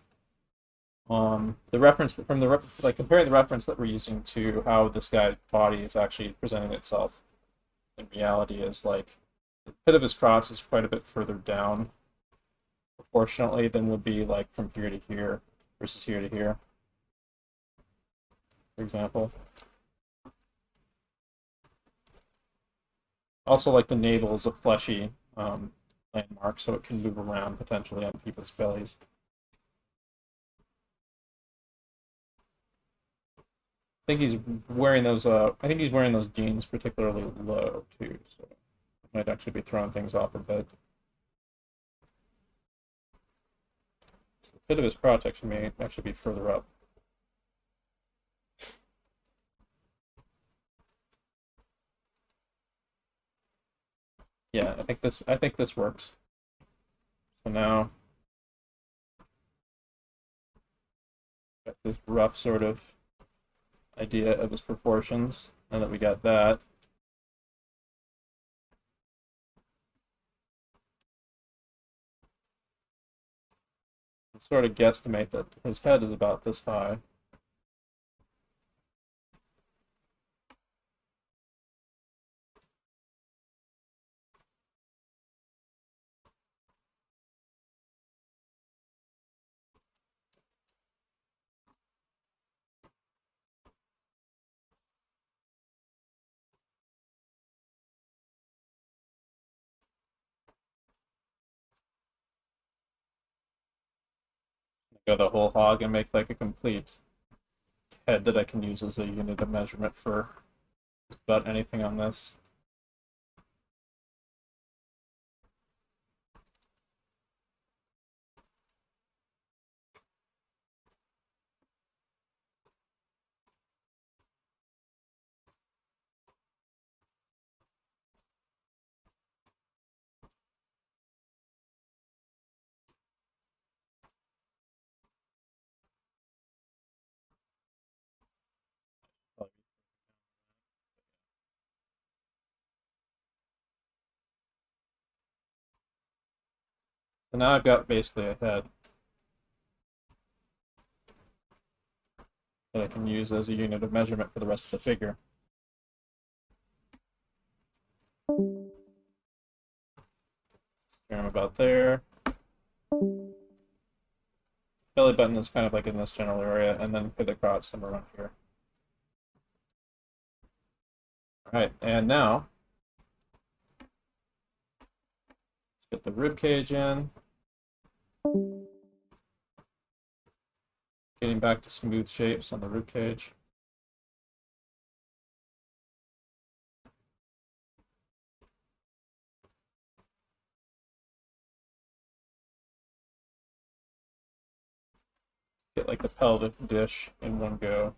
reference from like comparing the reference that we're using to how this guy's body is actually presenting itself in reality is like the pit of his crotch is quite a bit further down proportionately than would be like from here to here versus here to here, for example. Also, like the navel is a fleshy landmark, so it can move around potentially on people's bellies. think he's wearing those. I think he's wearing those jeans particularly low too, so might actually be throwing things off a bit. So the pit of his crotch actually may actually be further up. Yeah, I think this works. So now got this rough sort of idea of his proportions. Now that we got that, let's sort of guesstimate that his head is about this high. Go the whole hog and make like a complete head that I can use as a unit of measurement for just about anything on this. So now I've got basically a head that I can use as a unit of measurement for the rest of the figure. I'm about there. Belly button is kind of like in this general area, and then for the crotch somewhere around here. Alright, and now let's get the rib cage in. Getting back to smooth shapes on the rib cage. Get like the pelvic dish in one go.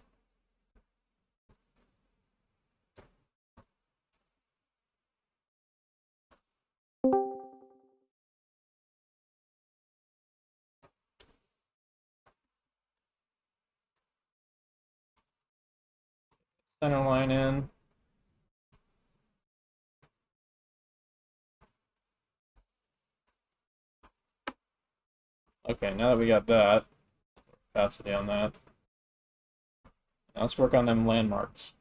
Center line in. Okay, now that we got that, opacity on that, now let's work on them landmarks.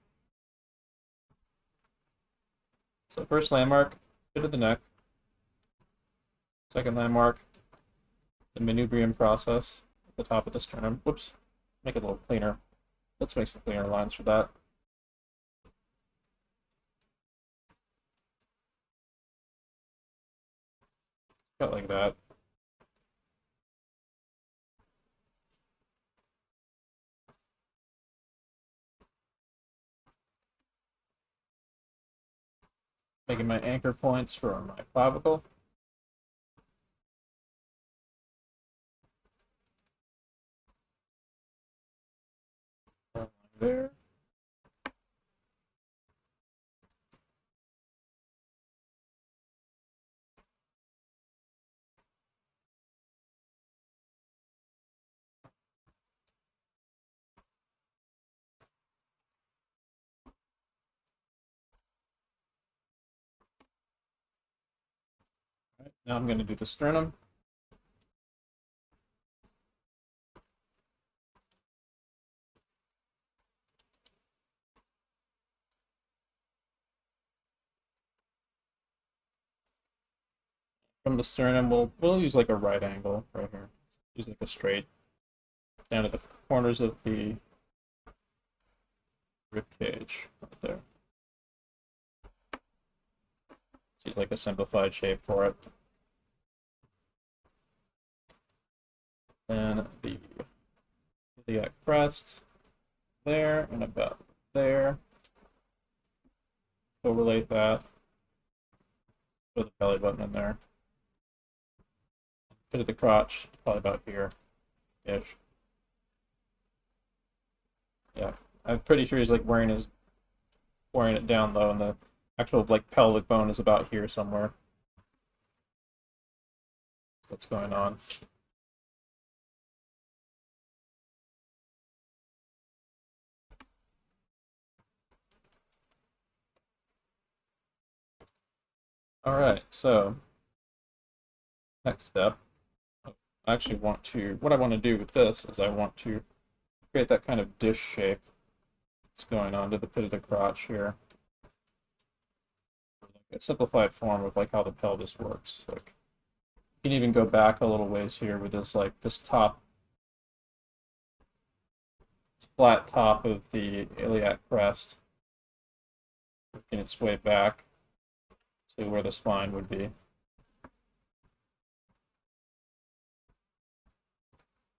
So first landmark, pit of the neck. Second landmark, the manubrium process at the top of the sternum. Whoops, make it a little cleaner. Let's make some cleaner lines for that. Cut like that. Making my anchor points for my clavicle. There. Right, now I'm going to do the sternum. From the sternum, we'll use like a right angle right here. Use like a straight down at the corners of the rib cage right there. Use like a simplified shape for it. Then the iliac crest, there and about there. Overlay that. Put the belly button in there. Put at the crotch, probably about here-ish. Yeah, I'm pretty sure he's like wearing it down low, and the actual like pelvic bone is about here somewhere. What's going on? All right, so next step, I actually what I want to do with this is I want to create that kind of dish shape that's going on to the pit of the crotch here. A simplified form of like how the pelvis works. Like, you can even go back a little ways here with this top flat top of the iliac crest, working its way back to where the spine would be.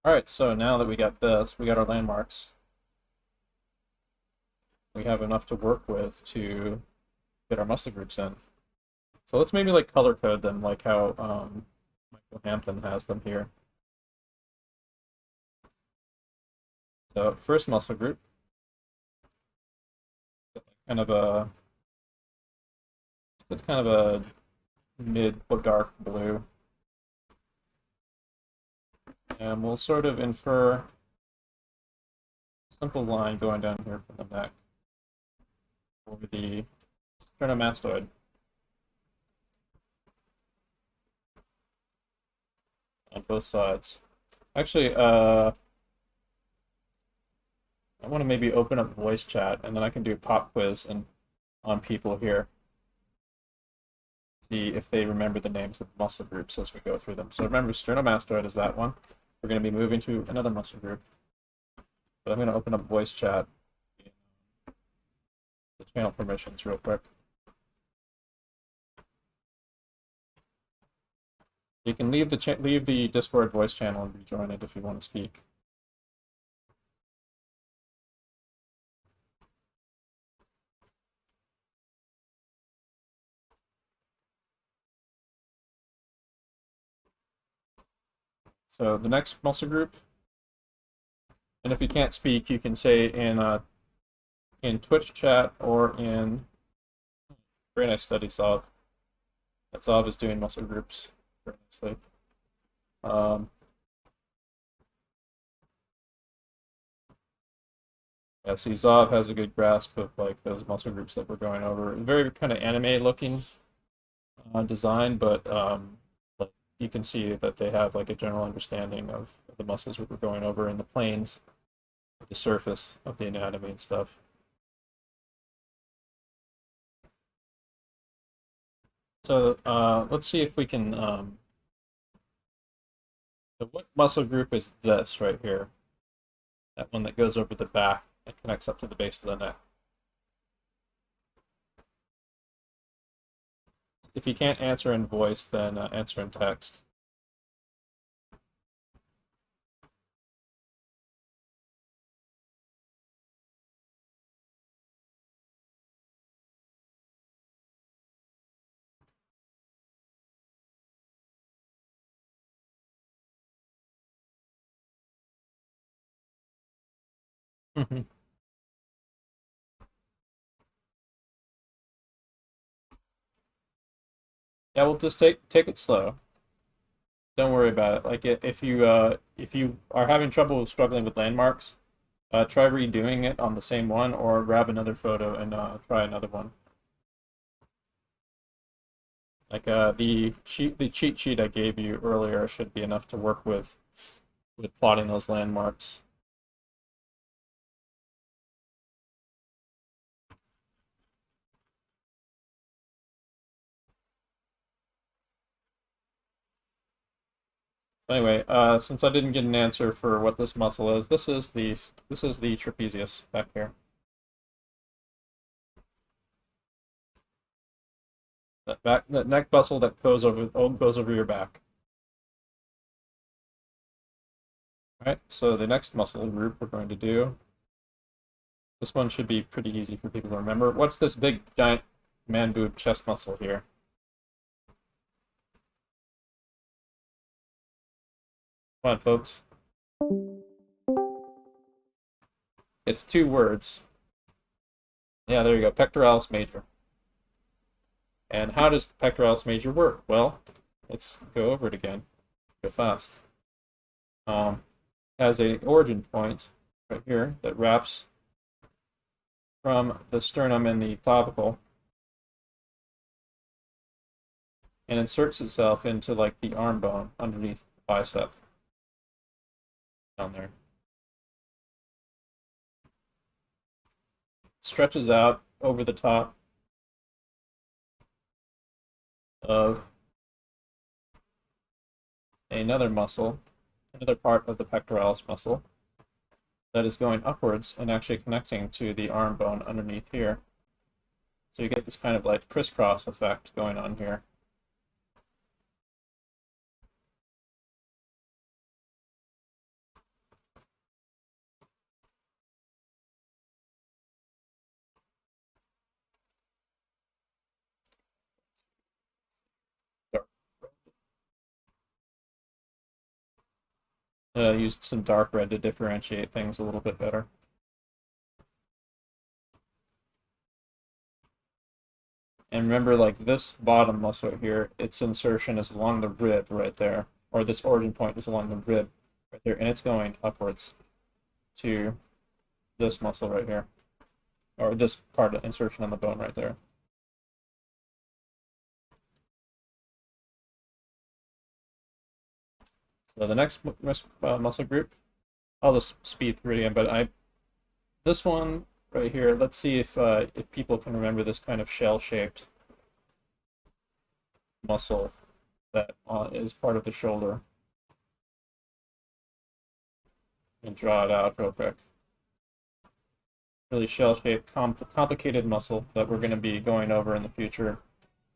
All right, so now that we got this, we got our landmarks. We have enough to work with to get our muscle groups in. So let's maybe like color code them like how Michael Hampton has them here. So first muscle group, it's kind of a mid dark blue. And we'll sort of infer a simple line going down here from the neck over the sternomastoid. On both sides. Actually, I want to maybe open up voice chat, and then I can do pop quiz on people here. See if they remember the names of the muscle groups as we go through them. So remember, sternomastoid is that one. We're going to be moving to another muscle group. But I'm going to open up voice chat, the channel permissions real quick. You can leave the Discord voice channel and rejoin it if you want to speak. So the next muscle group, and if you can't speak, you can say in Twitch chat or in very nice study Zov. That Zov is doing muscle groups very nicely. Yeah, see, Zov has a good grasp of like those muscle groups that we're going over. Very kind of anime looking design, but like, you can see that they have like a general understanding of the muscles that we're going over in the planes, the surface of the anatomy and stuff. So let's see if we can. So what muscle group is this right here? That one that goes over the back and connects up to the base of the neck. If you can't answer in voice, then answer in text. Yeah, we'll just take it slow. Don't worry about it. Like if you are having trouble struggling with landmarks, try redoing it on the same one, or grab another photo and try another one. Like the cheat sheet I gave you earlier should be enough to work with plotting those landmarks. Anyway, since I didn't get an answer for what this muscle is, this is the trapezius back here. That neck muscle that goes over your back. All right. So the next muscle group we're going to do This one should be pretty easy for people to remember. What's this big, giant man boob chest muscle here? Come on, folks. It's 2 words. Yeah, there you go. Pectoralis Major. And how does the Pectoralis Major work? Well, let's go over it again. Go fast. Has an origin point right here that wraps from the sternum and the clavicle and inserts itself into like the arm bone underneath the bicep down there. Stretches out over the top of another muscle, another part of the pectoralis muscle that is going upwards and actually connecting to the arm bone underneath here. So you get this kind of like crisscross effect going on here. Used some dark red to differentiate things a little bit better. And remember, like this bottom muscle here, its insertion is along the rib right there, or this origin point is along the rib right there, and it's going upwards to this muscle right here, or this part of insertion on the bone right there. So the next muscle group, I'll just speed through it again, but this one right here, let's see if people can remember this kind of shell-shaped muscle that is part of the shoulder. And draw it out real quick. Really shell-shaped, complicated muscle that we're going to be going over in the future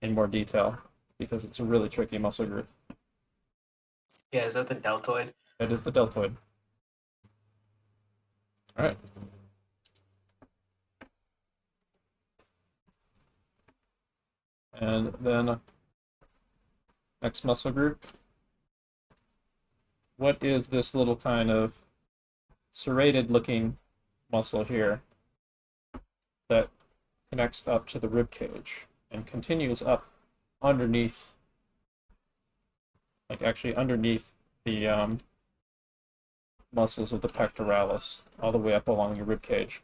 in more detail because it's a really tricky muscle group. Yeah, is that the deltoid? That is the deltoid. All right. And then next muscle group. What is this little kind of serrated looking muscle here that connects up to the rib cage and continues up underneath, like actually underneath the muscles of the pectoralis, all the way up along your rib cage.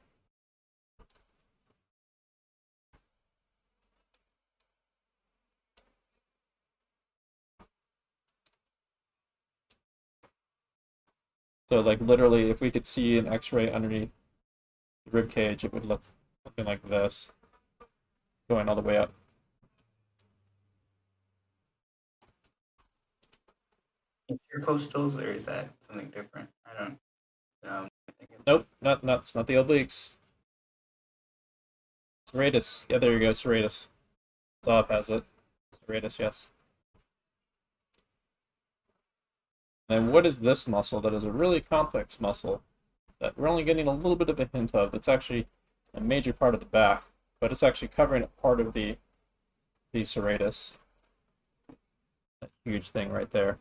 So like literally, if we could see an X-ray underneath the rib cage, it would look something like this, going all the way up. Intercostals, or is that something different? I don't know. Nope, it's not the obliques. Serratus. Yeah, there you go, serratus. Zob has it. Serratus, yes. And what is this muscle that is a really complex muscle that we're only getting a little bit of a hint of? It's actually a major part of the back, but it's actually covering a part of the serratus. That huge thing right there.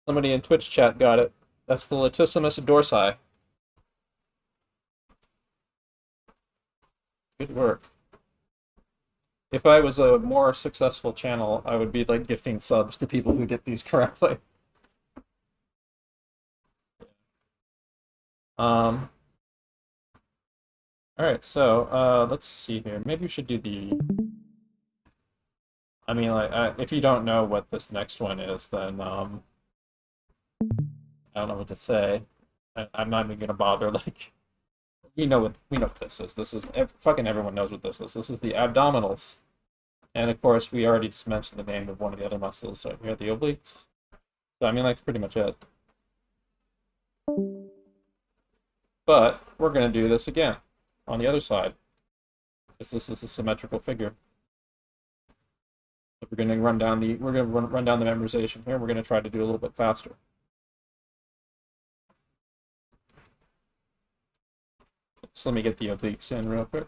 Somebody in Twitch chat got it. That's the Latissimus Dorsi. Good work. If I was a more successful channel, I would be like gifting subs to people who get these correctly. All right, so let's see here. Maybe we should do the. I mean, like, if you don't know what this next one is, then I don't know what to say. I'm not even gonna bother. Like, we know what this is. This is fucking everyone knows what this is. This is the abdominals, and of course we already just mentioned the name of one of the other muscles. So here are the obliques. So I mean, that's pretty much it. But we're gonna do this again on the other side, because this is a symmetrical figure. So we're going to run down the memorization here. We're going to try to do a little bit faster. So let me get the obliques in real quick.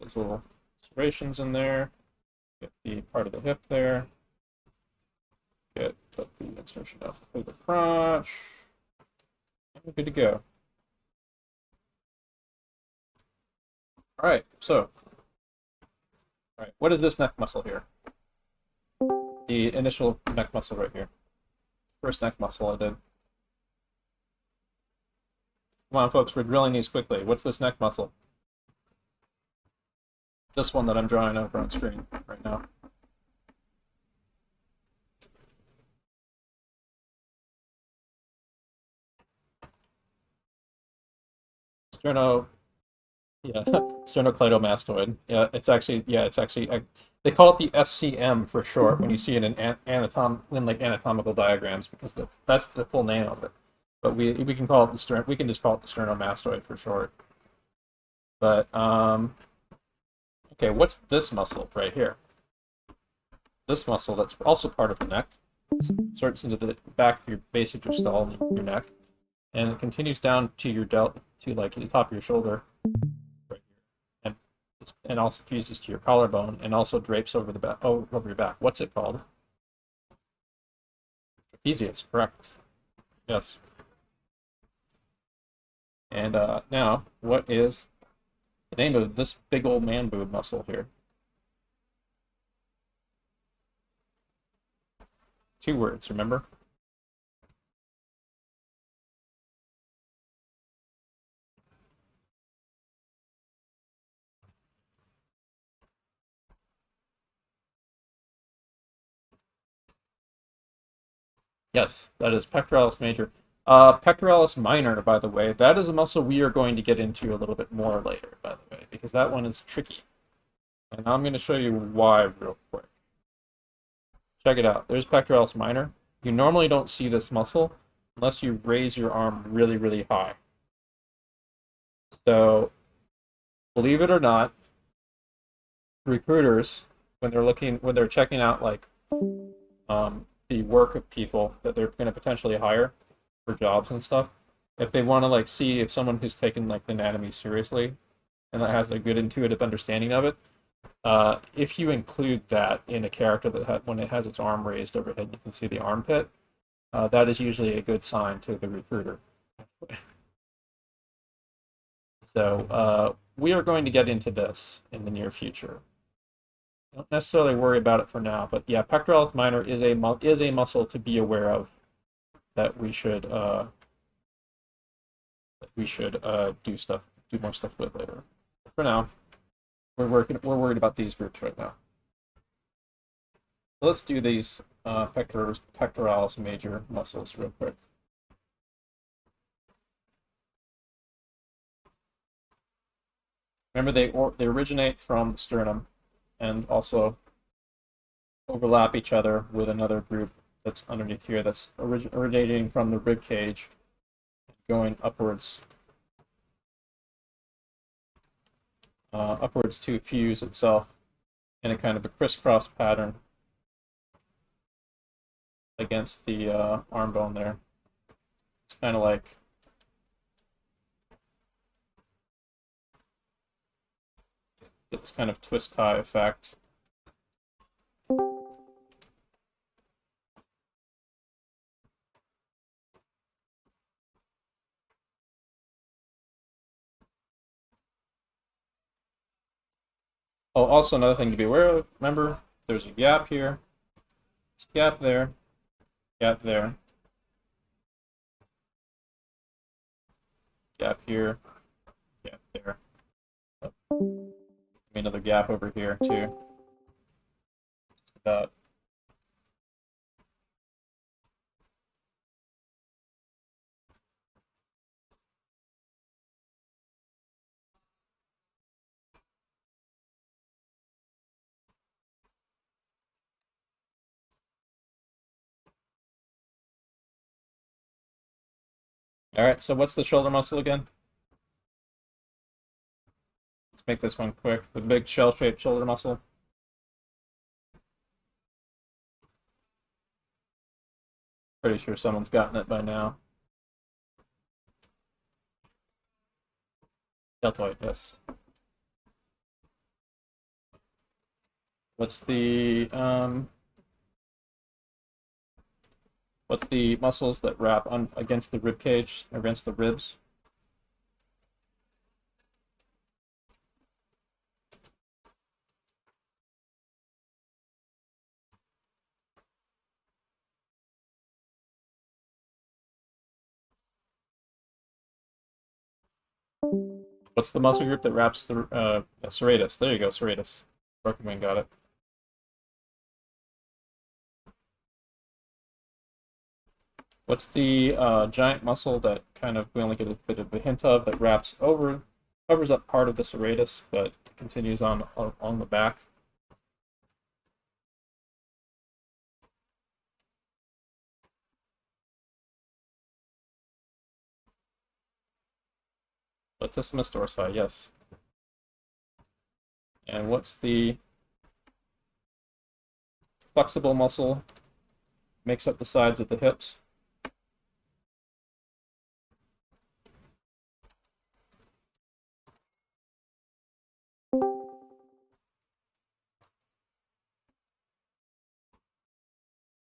There's little serrations in there. Get the part of the hip there. Put the insertion up through the crotch. And we're good to go. All right, so, what is this neck muscle here? The initial neck muscle right here. First neck muscle I did. Come on, folks, we're drilling these quickly. What's this neck muscle? This one that I'm drawing over on screen right now. Sternocleidomastoid. They call it the SCM for short when you see it in anatomical diagrams, because that's the full name of it. But we can call it we can just call it the sternomastoid for short. But okay, what's this muscle right here? This muscle that's also part of the neck starts into the back of your base of your skull, your neck, and it continues down to your to like the top of your shoulder, right here, and also fuses to your collarbone, and also drapes over the back, over your back. What's it called? Trapezius, correct? Yes. And now, what is the name of this big old man boob muscle here? 2 words, remember? Yes, that is Pectoralis Major. Pectoralis Minor, by the way, that is a muscle we are going to get into a little bit more later, by the way, because that one is tricky. And I'm going to show you why real quick. Check it out. There's Pectoralis Minor. You normally don't see this muscle unless you raise your arm really, really high. So, believe it or not, recruiters, when they're checking out like the work of people that they're going to potentially hire for jobs and stuff, if they want to like see if someone who's taken like the anatomy seriously and that has a good intuitive understanding of it, if you include that in a character that when it has its arm raised overhead, you can see the armpit. That is usually a good sign to the recruiter. So we are going to get into this in the near future. Don't necessarily worry about it for now, but yeah, pectoralis minor is a muscle to be aware of that we should do more stuff with later. For now, we're worried about these groups right now. So let's do these pectoralis major muscles real quick. Remember, they originate from the sternum and also overlap each other with another group that's underneath here that's originating from the rib cage, going upwards to fuse itself in a kind of a crisscross pattern against the arm bone there. It's kind of like this kind of twist tie effect. Oh, also another thing to be aware of, remember, there's a gap here, gap there, gap there, gap here, gap there. Another gap over here too. About all right, so what's the shoulder muscle again? Let's make this one quick. The big shell-shaped shoulder muscle. Pretty sure someone's gotten it by now. Deltoid, yes. What's the muscles that wrap on against the rib cage, against the ribs? What's the muscle group that wraps the serratus? There you go, serratus. Broken wing got it. What's the giant muscle that kind of we only get a bit of a hint of that wraps over, covers up part of the serratus, but continues on the back? Latissimus Dorsi, yes. And what's the flexible muscle makes up the sides of the hips?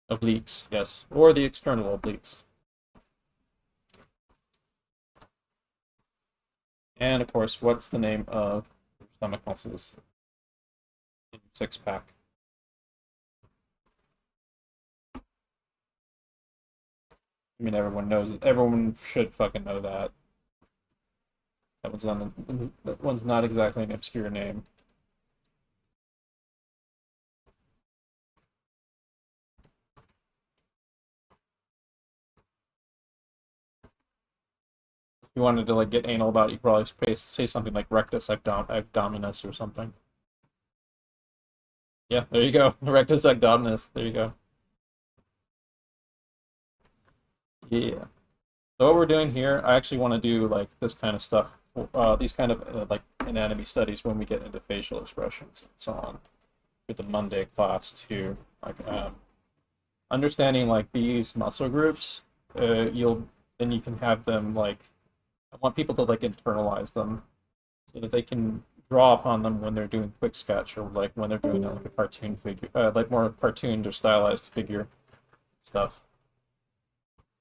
Obliques, yes, or the external obliques. And of course, what's the name of your stomach muscles in your six-pack? I mean, everyone knows it. Everyone should fucking know that. That one's not exactly an obscure name. If you wanted to like get anal about it, you could probably say something like rectus abdominis or something. Yeah, there you go. Rectus abdominis. There you go. Yeah. So what we're doing here, I actually want to do like this kind of stuff, these kind of like anatomy studies when we get into facial expressions and so on, with the Monday class too. Like understanding like these muscle groups, then you can have them like, I want people to like internalize them so that they can draw upon them when they're doing quick sketch or like when they're doing like a cartoon figure, like more cartooned or stylized figure stuff.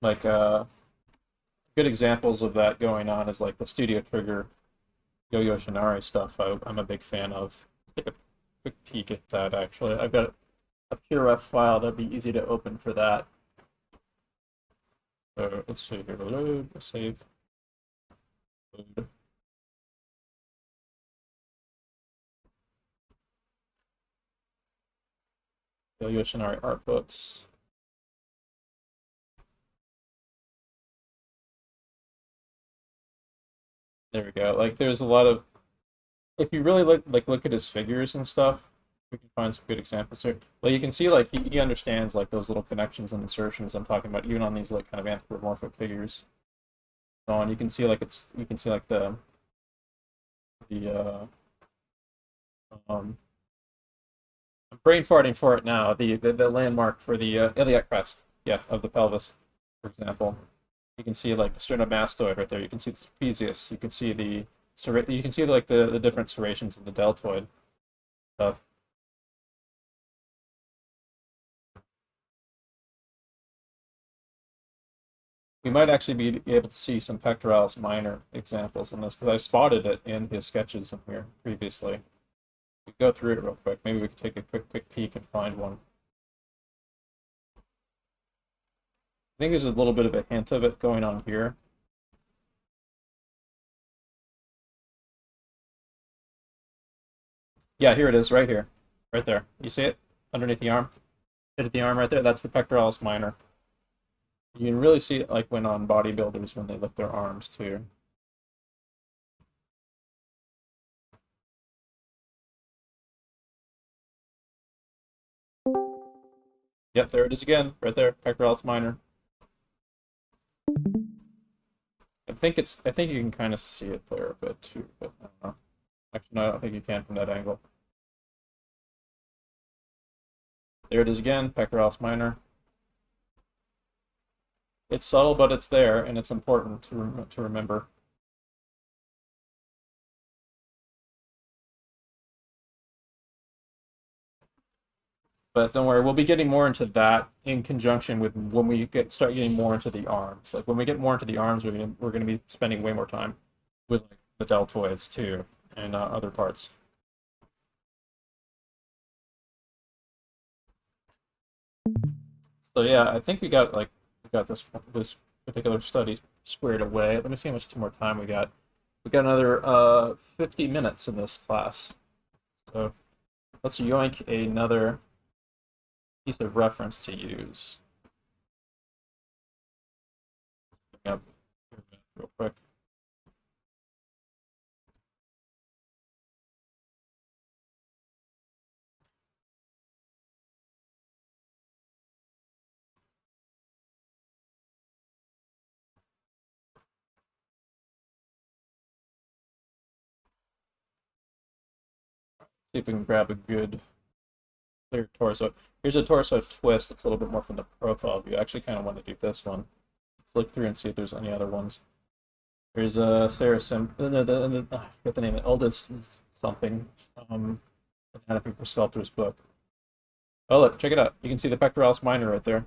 Like good examples of that going on is like the Studio Trigger Yo-Yo Shinari stuff I'm a big fan of. Let's take a quick peek at that actually. I've got a PureRef file that'd be easy to open for that. So let's see here, load, save. Load. Yo-Yo Shinari art books. There we go. Like there's a lot of, if you really look at his figures and stuff, we can find some good examples here. Well, you can see like he understands like those little connections and insertions I'm talking about, even on these like kind of anthropomorphic figures. So on, you can see like the I'm brain farting for it now. The landmark for the iliac crest, yeah, of the pelvis, for example. You can see like the sternomastoid right there. You can see the trapezius. You can see like the different serrations of the deltoid stuff. We might actually be able to see some Pectoralis Minor examples in this because I spotted it in his sketches in here previously. We go through it real quick. Maybe we could take a quick peek and find one. I think there's a little bit of a hint of it going on here. Yeah, here it is, right here. Right there. You see it? Underneath the arm? Hit the arm right there. That's the Pectoralis Minor. You can really see it like when on bodybuilders when they lift their arms too. Yep, there it is again, right there, Pectoralis Minor. I think you can kind of see it there a bit too, but I don't know. Actually, no, I don't think you can from that angle. There it is again, Pectoralis Minor. It's subtle, but it's there, and it's important to remember. But don't worry, we'll be getting more into that in conjunction with when we start getting more into the arms. Like when we get more into the arms, we're going to be spending way more time with like, the deltoids too, and other parts. So yeah, I think we got this particular study squared away. Let me see how much more time we got. We got another 50 minutes in this class. So let's yoink another piece of reference to use. Yep. Real quick. See if we can grab a good clear torso. Here's a torso twist that's a little bit more from the profile view. I actually kind of want to do this one. Let's look through and see if there's any other ones. There's a Serratus, I forget the name, the eldest something, Anatomy for Sculptors book. Oh, look, check it out. You can see the Pectoralis Minor right there.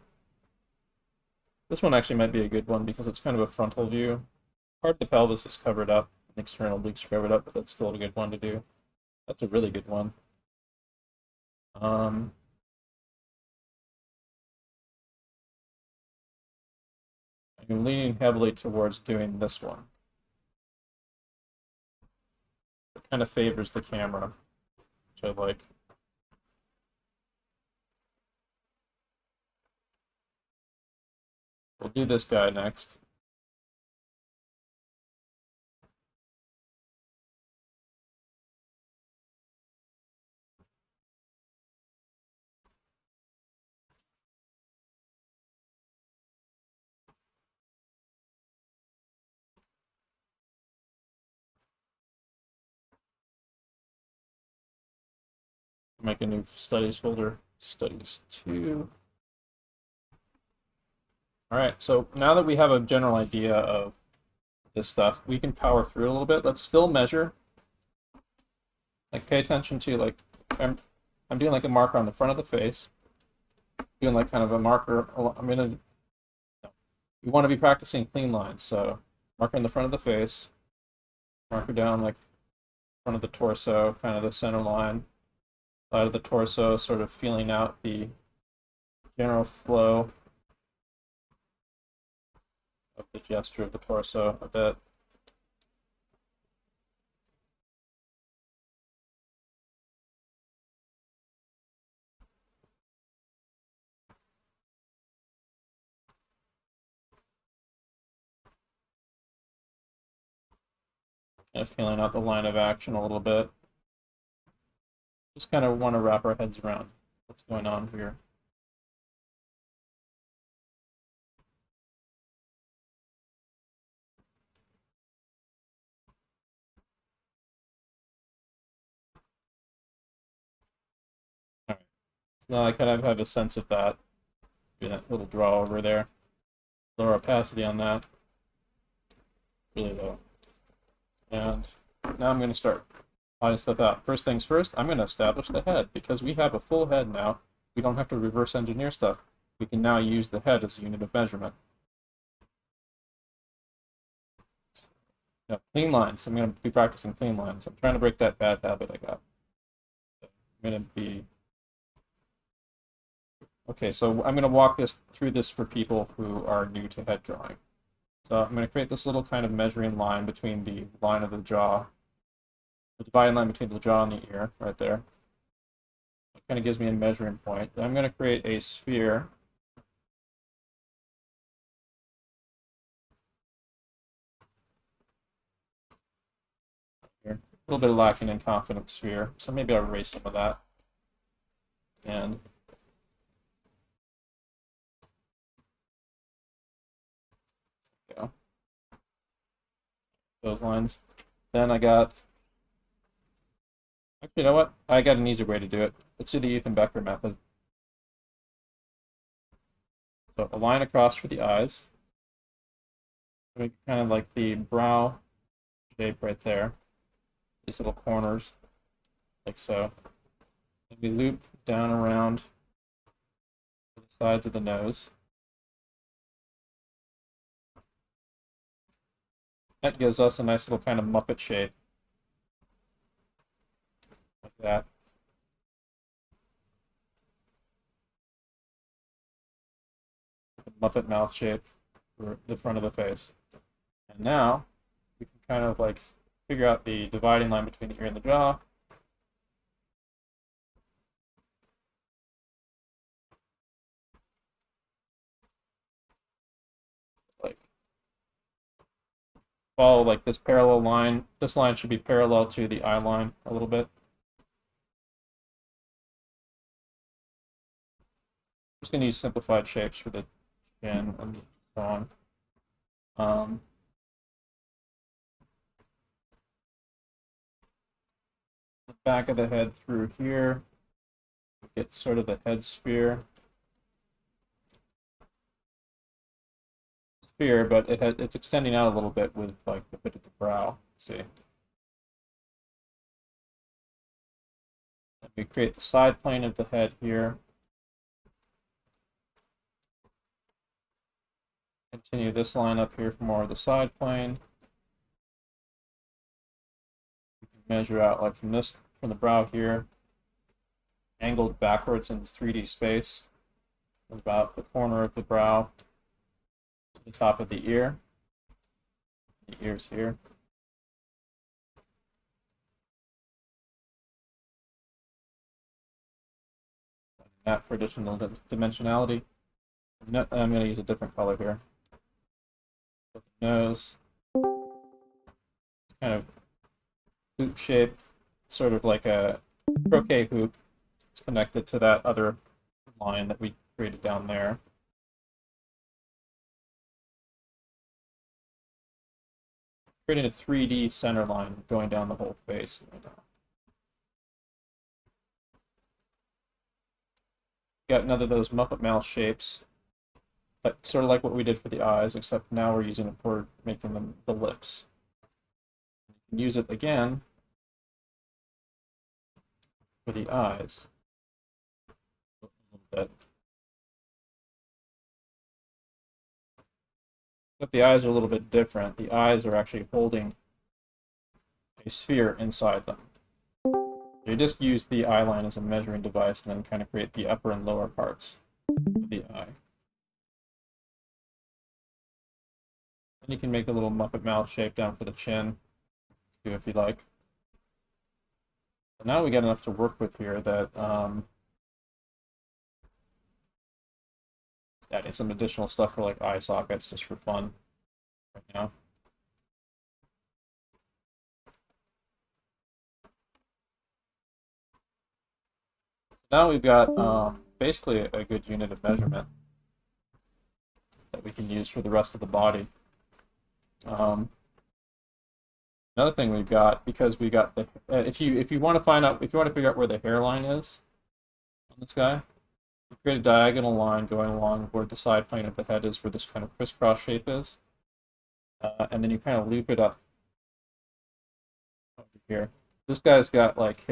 This one actually might be a good one because it's kind of a frontal view. Part of the pelvis is covered up, and external obliques are covered up, but that's still a good one to do. That's a really good one. I'm leaning heavily towards doing this one. It kind of favors the camera, which I like. We'll do this guy next. Make a new studies folder, studies 2. All right, so now that we have a general idea of this stuff, we can power through a little bit. Let's still measure. Like pay attention to like, I'm doing like a marker on the front of the face. Doing like kind of a marker, we want to be practicing clean lines. So marker in the front of the face, marker down like front of the torso, kind of the center line. Side of the torso, sort of feeling out the general flow of the gesture of the torso a bit. Kind of feeling out the line of action a little bit. Just kind of want to wrap our heads around what's going on here. All right. So now I kind of have a sense of that. Do that little draw over there. Lower opacity on that. Really low. And now I'm going to start plotting stuff out. First things first, I'm going to establish the head. Because we have a full head now, we don't have to reverse engineer stuff. We can now use the head as a unit of measurement. Now, clean lines. I'm going to be practicing clean lines. I'm trying to break that bad habit I got. I'm going to be... Okay, so I'm going to walk through this for people who are new to head drawing. So I'm going to create this little kind of measuring line between the line of the jaw, the dividing line between the jaw and the ear, right there. It kind of gives me a measuring point. Then I'm going to create a sphere. Here. A little bit lacking in confidence sphere, so maybe I'll erase some of that. And go. Those lines. Then I got, actually, you know what? I got an easier way to do it. Let's do the Ethan Becker method. So a line across for the eyes. Make kind of like the brow shape right there. These little corners, like so. And we loop down around the sides of the nose. That gives us a nice little kind of Muppet shape. Like that. Muppet mouth shape for the front of the face. And now we can kind of like figure out the dividing line between the ear and the jaw. Like follow like this parallel line. This line should be parallel to the eye line a little bit. I'm just going to use simplified shapes for the chin and so on. The back of the head through here, get sort of the head sphere. But it's extending out a little bit with like the bit of the brow. See, and we create the side plane of the head here. Continue this line up here for more of the side plane. You can measure out like from the brow here, angled backwards in 3D space, about the corner of the brow to the top of the ear. The ear's here. That for additional dimensionality. I'm going to use a different color here. The nose, kind of hoop shape, sort of like a croquet hoop. It's connected to that other line that we created down there. Creating a 3D center line going down the whole face. Got another of those Muppet mouth shapes, but sort of like what we did for the eyes, except now we're using it for making them the lips. You can use it again for the eyes. A little bit. But the eyes are a little bit different. The eyes are actually holding a sphere inside them. You just use the eye line as a measuring device and then kind of create the upper and lower parts of the eye. And you can make a little Muppet mouth shape down for the chin, too, if you like. And now we got enough to work with here that adding some additional stuff for like eye sockets just for fun right now. Now we've got basically a good unit of measurement that we can use for the rest of the body. Another thing we've got, because we got the if you want to figure out where the hairline is on this guy, you create a diagonal line going along where the side plane of the head is, where this kind of crisscross shape is, and then you kind of loop it up over here. This guy's got like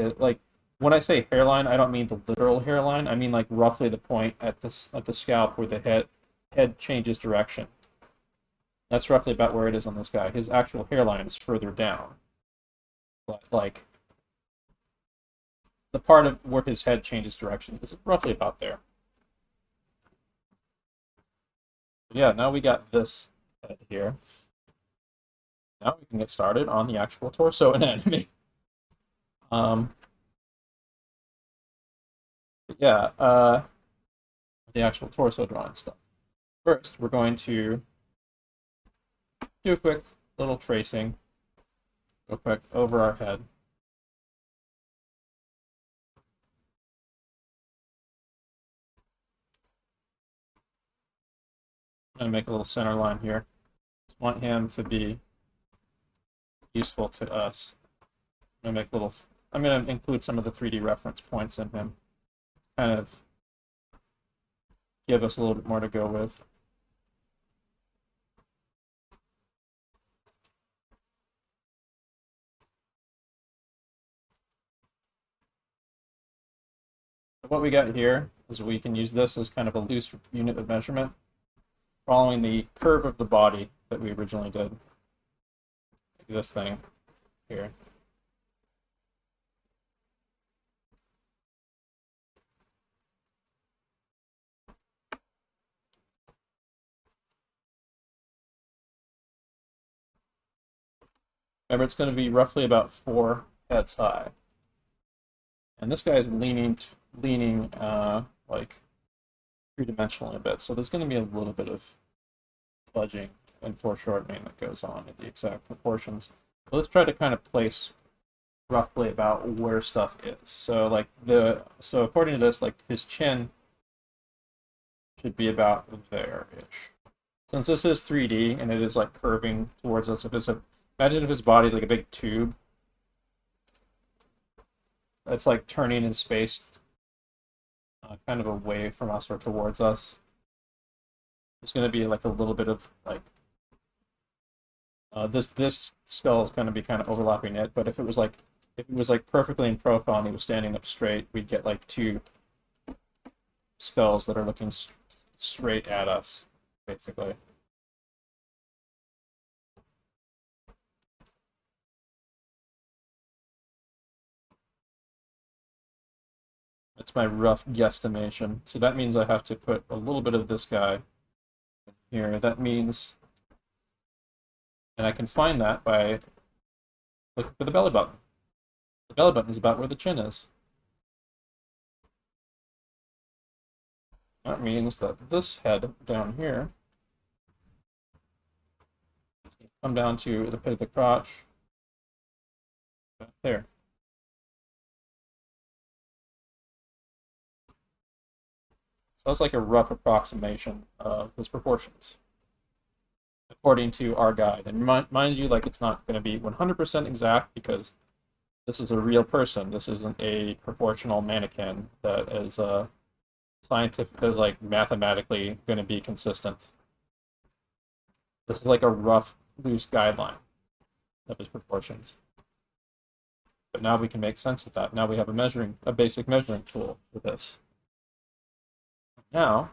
when I say hairline, I don't mean the literal hairline. I mean like roughly the point at the scalp where the head changes direction. That's roughly about where it is on this guy. His actual hairline is further down. But like the part of where his head changes direction is roughly about there. Yeah, now we got this head here. Now we can get started on the actual torso anatomy. The actual torso drawing stuff. First, we're going to do a quick little tracing, real quick, over our head. I'm going to make a little center line here. Just want him to be useful to us. I'm going to include some of the 3D reference points in him. Kind of give us a little bit more to go with. what we got here is we can use this as kind of a loose unit of measurement, following the curve of the body that we originally did. Like this thing here. Remember, it's going to be roughly about 4 heads high. And this guy's leaning like three-dimensionally a bit, so there's going to be a little bit of fudging and foreshortening that goes on in the exact proportions. So let's try to kind of place roughly about where stuff is. So like so according to this, like his chin should be about there-ish. Since this is 3D and it is like curving towards us, imagine if his body's like a big tube that's like turning in space kind of away from us or towards us. There's going to be like a little bit of like this skull is going to be kind of overlapping it, but if it was like perfectly in profile and he was standing up straight, we'd get like 2 skulls that are looking straight at us, basically. That's my rough guesstimation. So that means I have to put a little bit of this guy here. That means, and I can find that by looking for the belly button. The belly button is about where the chin is. That means that this head down here is going to come down to the pit of the crotch, right there. So that's like a rough approximation of his proportions, according to our guide. And mind you, like it's not going to be 100% exact because this is a real person. This isn't a proportional mannequin that is scientific, that is like mathematically going to be consistent. This is like a rough, loose guideline of his proportions. But now we can make sense of that. Now we have a basic measuring tool for this. Now,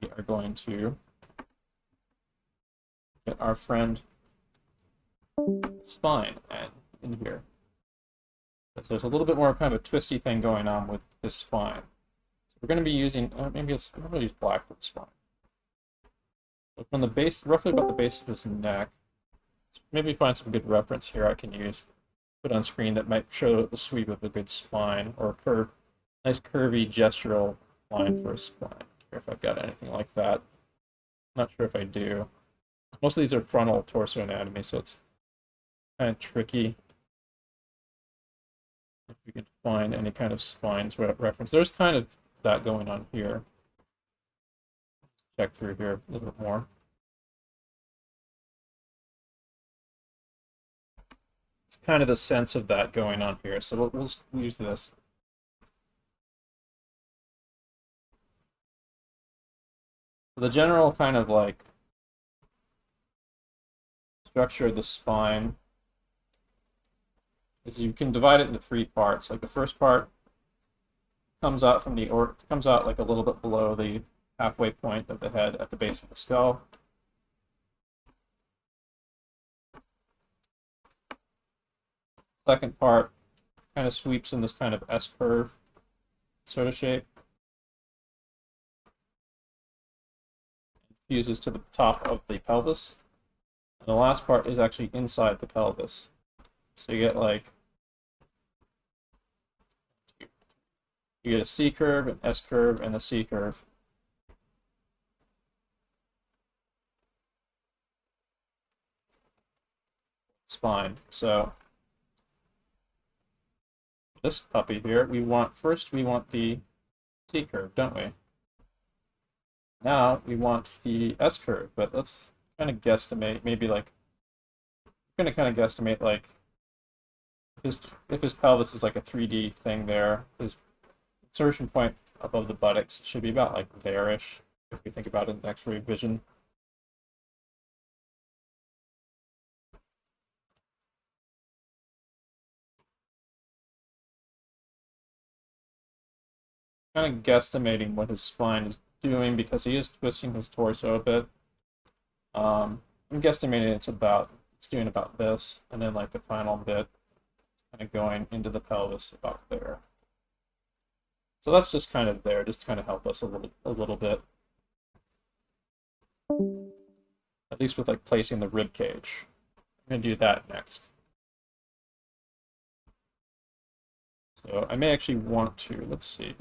we are going to get our friend spine in here. So there's a little bit more kind of a twisty thing going on with this spine. So we're going to be using, I'm going to use black for the spine. So from the base, roughly about the base of his neck, maybe find some good reference here I can use, put on screen that might show the sweep of a good spine or a nice curvy gestural line for a spine. I'm not sure if I've got anything like that. I'm not sure if I do. Most of these are frontal torso anatomy, so it's kind of tricky if you can find any kind of spines reference. There's kind of that going on here. Check through here a little bit more. It's kind of the sense of that going on here, so we'll use this. The general kind of like structure of the spine is you can divide it into 3 parts. Like the first part comes out comes out like a little bit below the halfway point of the head at the base of the skull. Second part kind of sweeps in this kind of S-curve sort of shape. Fuses to the top of the pelvis. And the last part is actually inside the pelvis. So you get like, you get a C curve, an S curve, and a C curve. Spine. So this puppy here, we want the C curve, don't we? Now we want the S curve, but let's kind of guesstimate, maybe like, we're going to kind of guesstimate like, if his pelvis is like a 3D thing there, his insertion point above the buttocks should be about like there-ish, if we think about it in X-ray vision. kind of guesstimating what his spine is doing because he is twisting his torso a bit. I'm guesstimating it's doing about this, and then like the final bit kind of going into the pelvis about there. So that's just kind of there, just to kind of help us a little bit. At least with like placing the rib cage. I'm gonna do that next. So I may actually want to, let's see.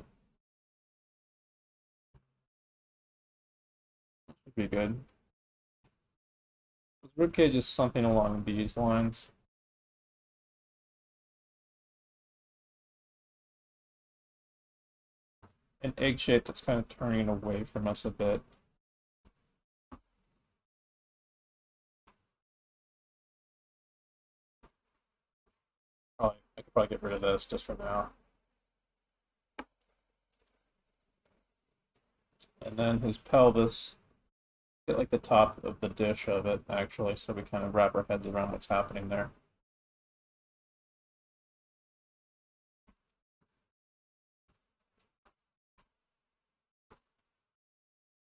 Would be good. Rib cage is something along these lines. An egg shape that's kind of turning away from us a bit. I could probably get rid of this just for now. And then his pelvis, get like the top of the dish of it actually, so we kind of wrap our heads around what's happening there.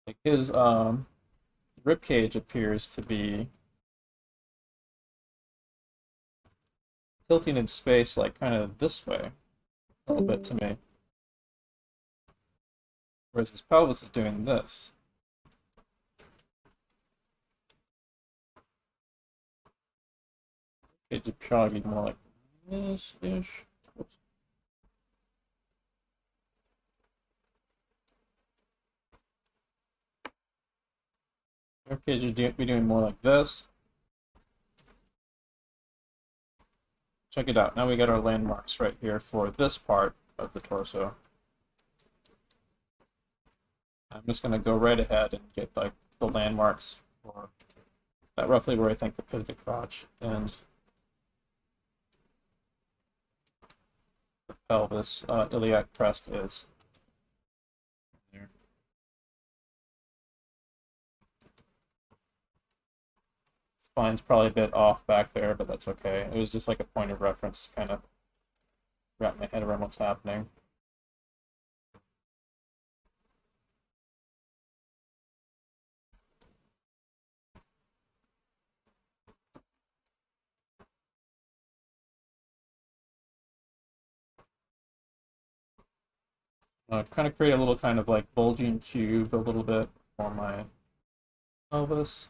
Like his rib cage appears to be tilting in space like kind of this way a little bit to me. Whereas his pelvis is doing this. It would probably be more like this-ish. Oops. Okay, should be doing more like this. Check it out. Now we got our landmarks right here for this part of the torso. I'm just going to go right ahead and get like the landmarks for that, roughly where I think the pit of the crotch and the pelvis iliac crest is. There. Spine's probably a bit off back there, but that's okay. It was just like a point of reference to kind of wrap my head around what's happening. Kind of create a little kind of like bulging cube a little bit for my pelvis.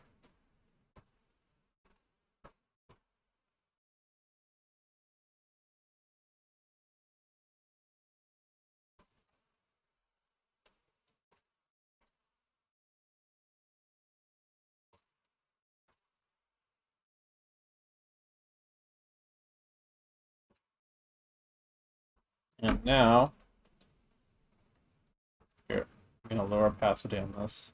And now, here, I'm going to lower opacity on this.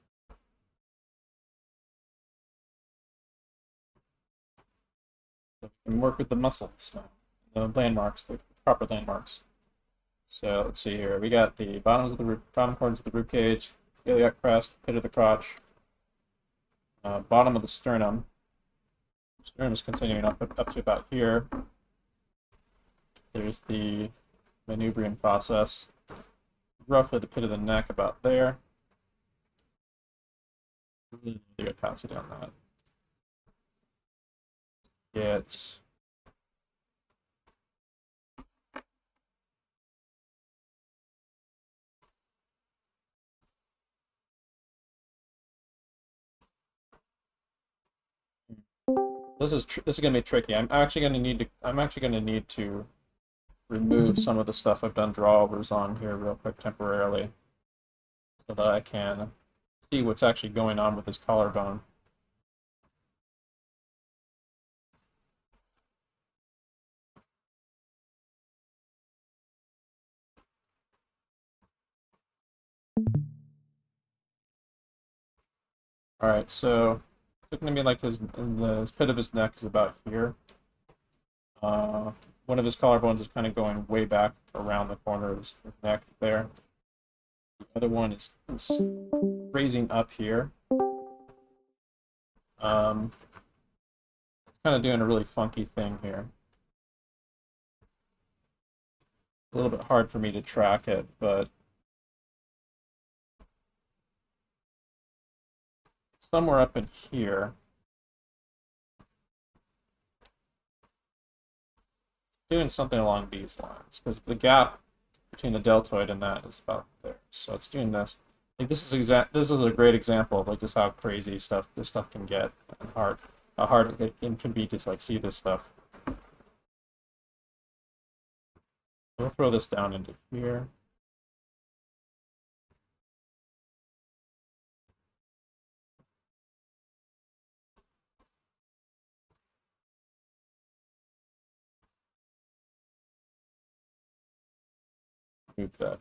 So we can work with the muscles now, the landmarks, the proper landmarks. So let's see here. We got the bottom corners of the rib cage, iliac crest, pit of the crotch, bottom of the sternum. Sternum is continuing up to about here. There's the manubrium process, roughly the pit of the neck about there. Really need to pass it down that. Get this is gonna be tricky. I'm actually gonna need to remove some of the stuff I've done drawovers on here real quick temporarily, so that I can see what's actually going on with his collarbone. Alright, so it's going to be like the pit of his neck is about here. One of his collarbones is kind of going way back around the corner of his neck there. The other one is raising up here. It's kind of doing a really funky thing here. A little bit hard for me to track it, but somewhere up in here. Doing something along these lines, because the gap between the deltoid and that is about there. So it's doing this. Like this is a great example of like just how crazy this stuff can get, and how hard it can be to like see this stuff. We'll throw this down into here. Move that.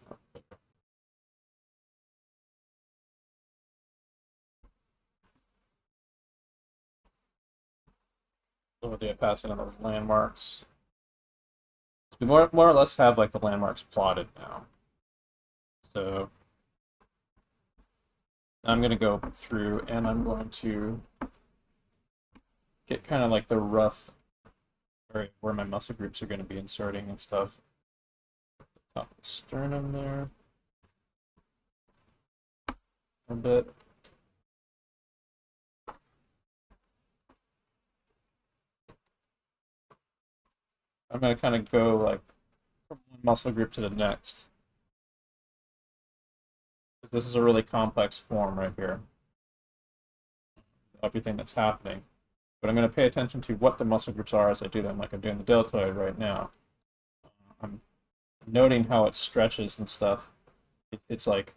So they're passing on the landmarks. So we more or less have like the landmarks plotted now. So I'm going to go through and I'm going to get kind of like the rough area where my muscle groups are going to be inserting and stuff. Top of the sternum there. A bit. I'm going to kind of go like from one muscle group to the next. Because this is a really complex form right here. Everything that's happening. But I'm going to pay attention to what the muscle groups are as I do them, like I'm doing the deltoid right now. I'm noting how it stretches and stuff. It's like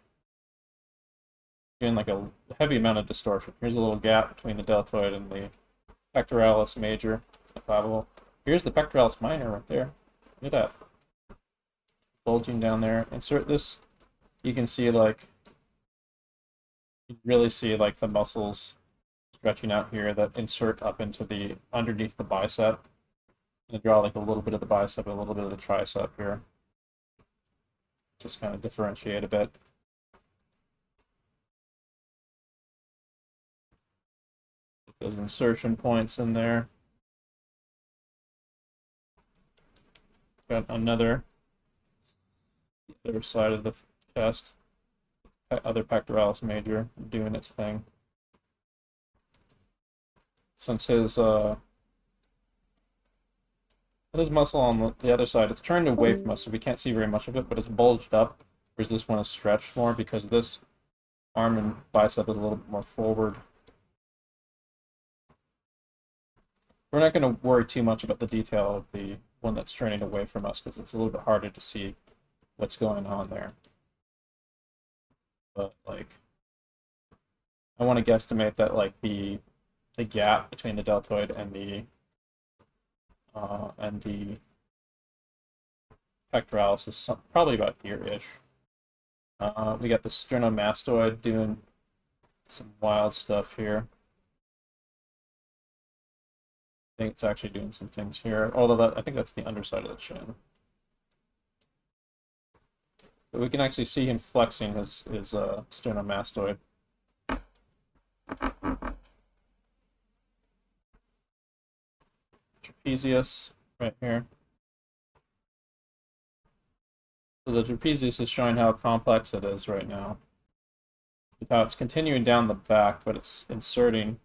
doing like a heavy amount of distortion. Here's a little gap between the deltoid and the Pectoralis Major, the clavicle. Here's the Pectoralis Minor right there. Look at that. Bulging down there. Insert this. You can see like, you really see like the muscles stretching out here that insert up into the underneath the bicep. I'm going to draw like a little bit of the bicep, a little bit of the tricep here. Just kind of differentiate a bit. Those insertion points in there. Got another other side of the chest. Other Pectoralis Major doing its thing. Since his muscle on the other side, it's turned away from us, so we can't see very much of it, but it's bulged up, whereas this one is stretched more because this arm and bicep is a little bit more forward. We're not going to worry too much about the detail of the one that's turning away from us because it's a little bit harder to see what's going on there. But like, I want to guesstimate that like the gap between the deltoid and the pectoralis is probably about here-ish. We got the Sternomastoid doing some wild stuff here. I think it's actually doing some things here, although I think that's the underside of the chin. But we can actually see him flexing his Sternomastoid. Trapezius right here. So the trapezius is showing how complex it is right now. With how it's continuing down the back, but it's inserting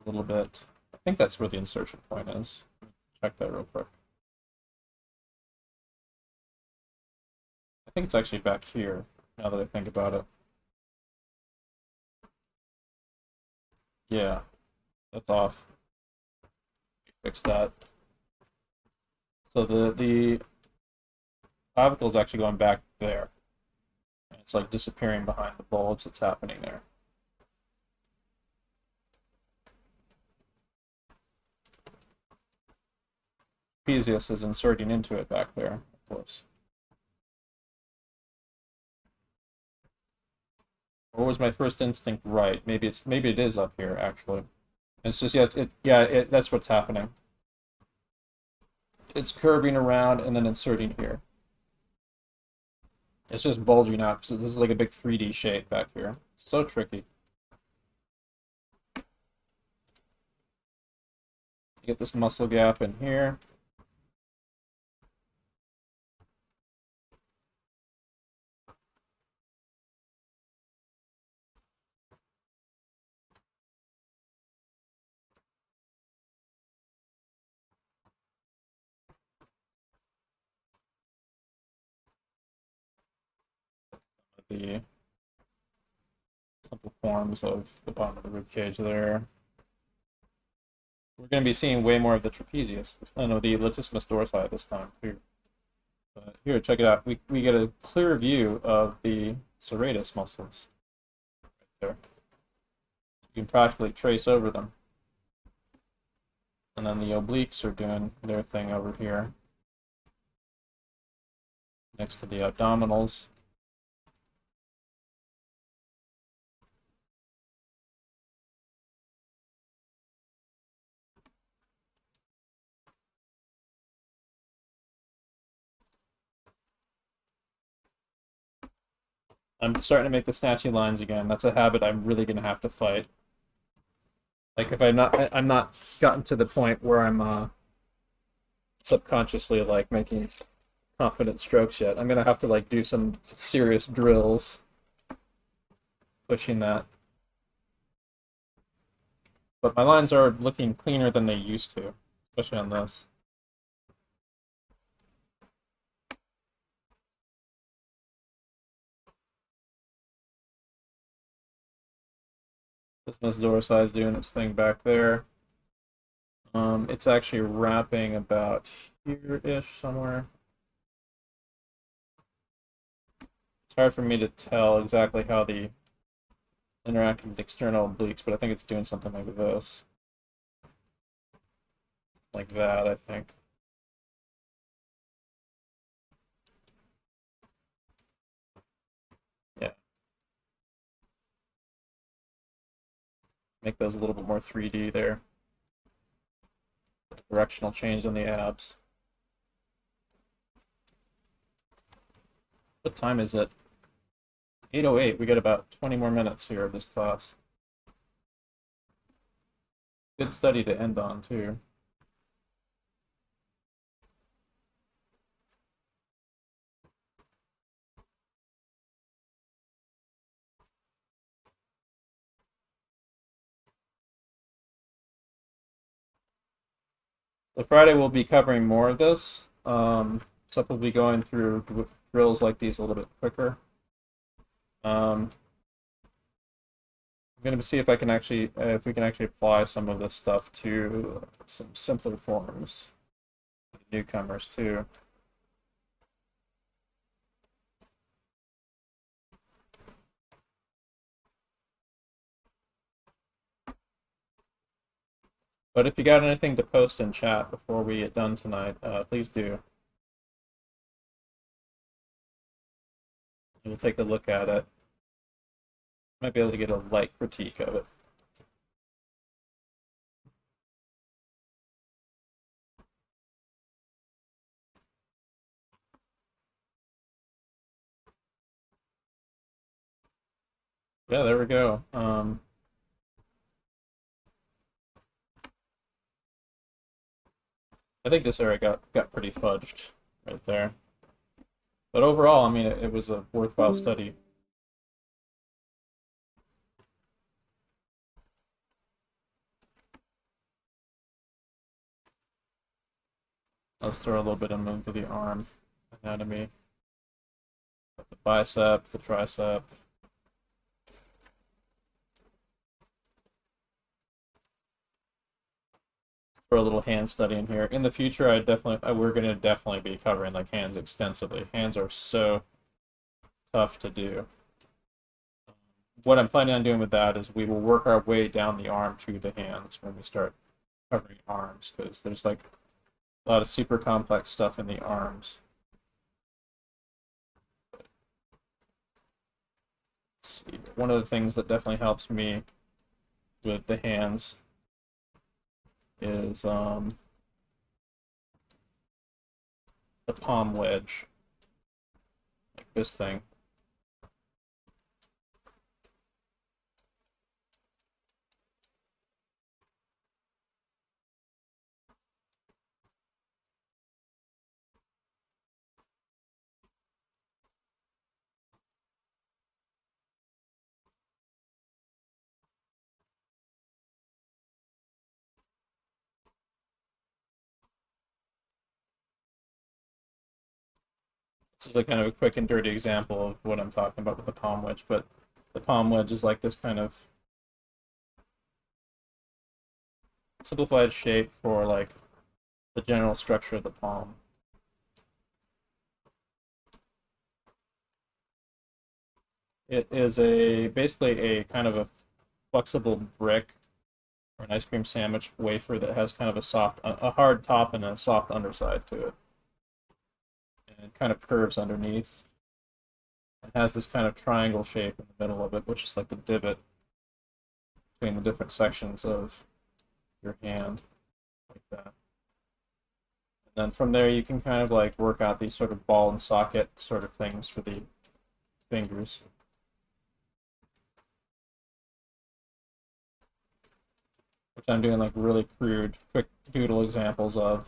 a little bit. I think that's where the insertion point is. Check that real quick. I think it's actually back here, now that I think about it. Yeah, that's off. Fix that. So the clavicle is actually going back there. And it's like disappearing behind the bulge that's happening there. Trapezius is inserting into it back there, of course. Or was my first instinct right? Maybe it is up here actually. It's just that's what's happening. It's curving around and then inserting here. It's just bulging out because this is like a big 3D shape back here. It's so tricky. You get this muscle gap in here. the simple forms of the bottom of the rib cage there. We're going to be seeing way more of the trapezius. I know the Latissimus dorsi this time too. But here, check it out. We get a clear view of the serratus muscles right there. You can practically trace over them. And then the obliques are doing their thing over here, next to the abdominals. I'm starting to make the snatchy lines again. That's a habit I'm really gonna have to fight. Like if I'm not gotten to the point where I'm subconsciously like making confident strokes yet. I'm gonna have to like do some serious drills pushing that. But my lines are looking cleaner than they used to, especially on this. This dorsi is doing its thing back there. It's actually wrapping about here-ish somewhere. It's hard for me to tell exactly how the interacting with the external obliques, but I think it's doing something like this. Like that, I think. Yeah. Make those a little bit more 3D there. Directional change on the abs. What time is it? 8:08. We got about 20 more minutes here of this class. Good study to end on, too. So Friday we'll be covering more of this. Except we'll be going through drills like these a little bit quicker. I'm going to see if I can actually, if we can actually apply some of this stuff to some simpler forms, newcomers too. But if you got anything to post in chat before we get done tonight, please do. We'll take a look at it. Might be able to get a light critique of it. Yeah, there we go. I think this area got pretty fudged right there. But overall, I mean, it was a worthwhile study. Let's throw a little bit of into the arm anatomy. The bicep, the tricep. For a little hand study in here. In the future, we're going to definitely be covering like hands extensively. Hands are so tough to do. What I'm planning on doing with that is we will work our way down the arm to the hands when we start covering arms, because there's like a lot of super complex stuff in the arms. Let's see. One of the things that definitely helps me with the hands is the palm wedge, like this thing. This is a kind of a quick and dirty example of what I'm talking about with the palm wedge, but the palm wedge is like this kind of simplified shape for like the general structure of the palm. It is basically a kind of a flexible brick or an ice cream sandwich wafer that has kind of a hard top and a soft underside to it. And it kind of curves underneath. It has this kind of triangle shape in the middle of it, which is like the divot between the different sections of your hand, like that. And then from there you can kind of like work out these sort of ball and socket sort of things for the fingers. Which I'm doing like really crude, quick doodle examples of,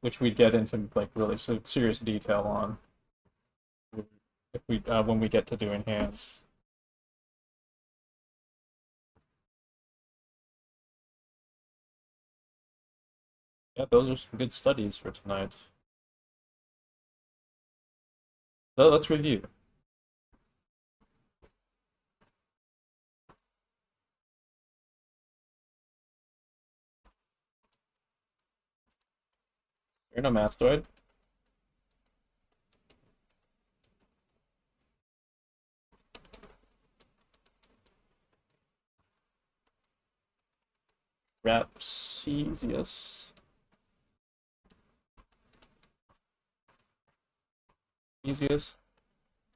which we'd get into like really serious detail on if we when we get to doing hands. Yeah, those are some good studies for tonight. So let's review. Sternomastoid. Trapezius.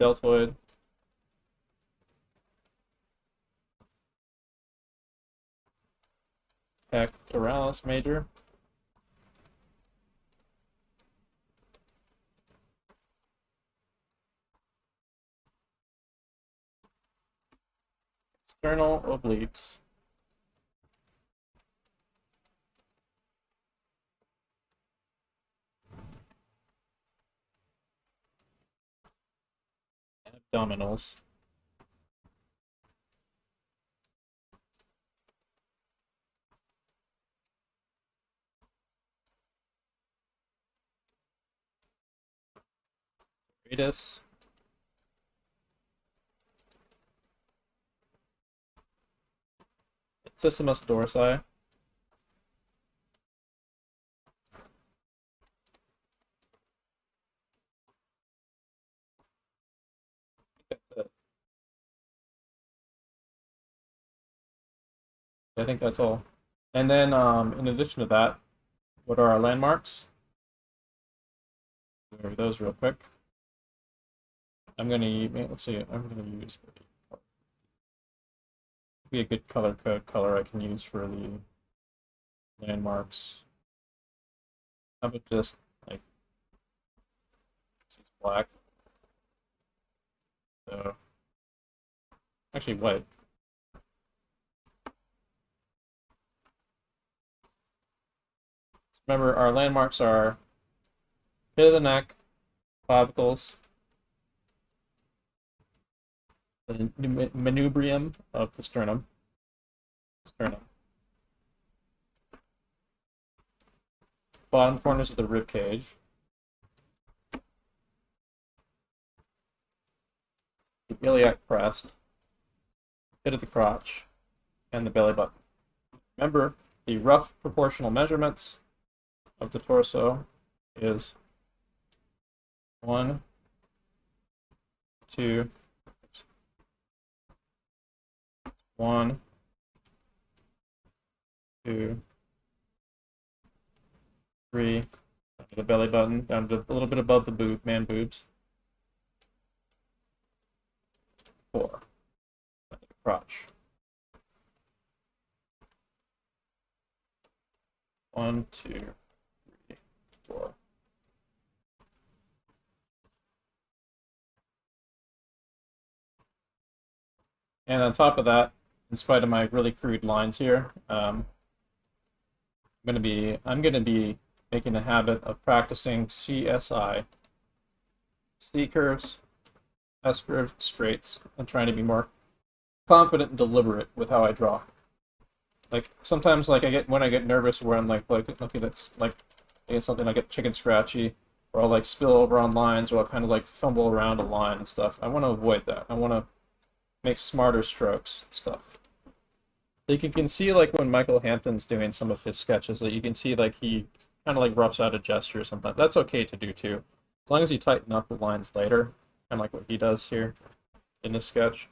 Deltoid. Pectoralis Major. External obliques. Abdominals. Serratus. Latissimus Dorsi. I think that's all. And then, in addition to that, what are our landmarks? Go over those real quick. I'm going to, let's see, I'm going to use be a good color code color I can use for the landmarks. How about just like black? So actually white. Remember, our landmarks are pit of the neck, clavicles, the manubrium of the sternum, bottom corners of the rib cage, the iliac crest, pit of the crotch, and the belly button. Remember, the rough proportional measurements of the torso is 1, 2, 1, 2, 3, down to the belly button, down to a little bit above the man boobs. 4, down to the crotch. 1, 2, 3, 4. And on top of that, in spite of my really crude lines here, I'm gonna be making a habit of practicing CSI, C curves, S curves, straights, and trying to be more confident and deliberate with how I draw. Like sometimes, like when I get nervous, where I'm like okay, that's like something I get chicken scratchy. or I'll like spill over on lines, or I'll kind of like fumble around a line and stuff. I want to avoid that. I want to make smarter strokes and stuff. Like you can see like when Michael Hampton's doing some of his sketches, that you can see like he kind of like roughs out a gesture or something. That's okay to do too, as long as you tighten up the lines later, kind of like what he does here in this sketch.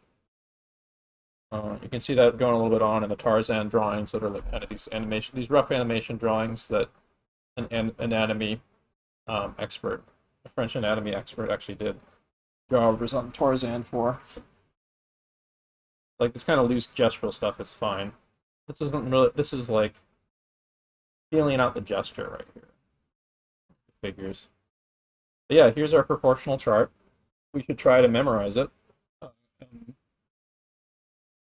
You can see that going a little bit on in the Tarzan drawings that are like kind of these rough animation drawings that an anatomy expert, a French anatomy expert, actually did drawovers on Tarzan for. Like this kind of loose gestural stuff is fine. This isn't really. This is like feeling out the gesture right here. Figures. But yeah, here's our proportional chart. We should try to memorize it.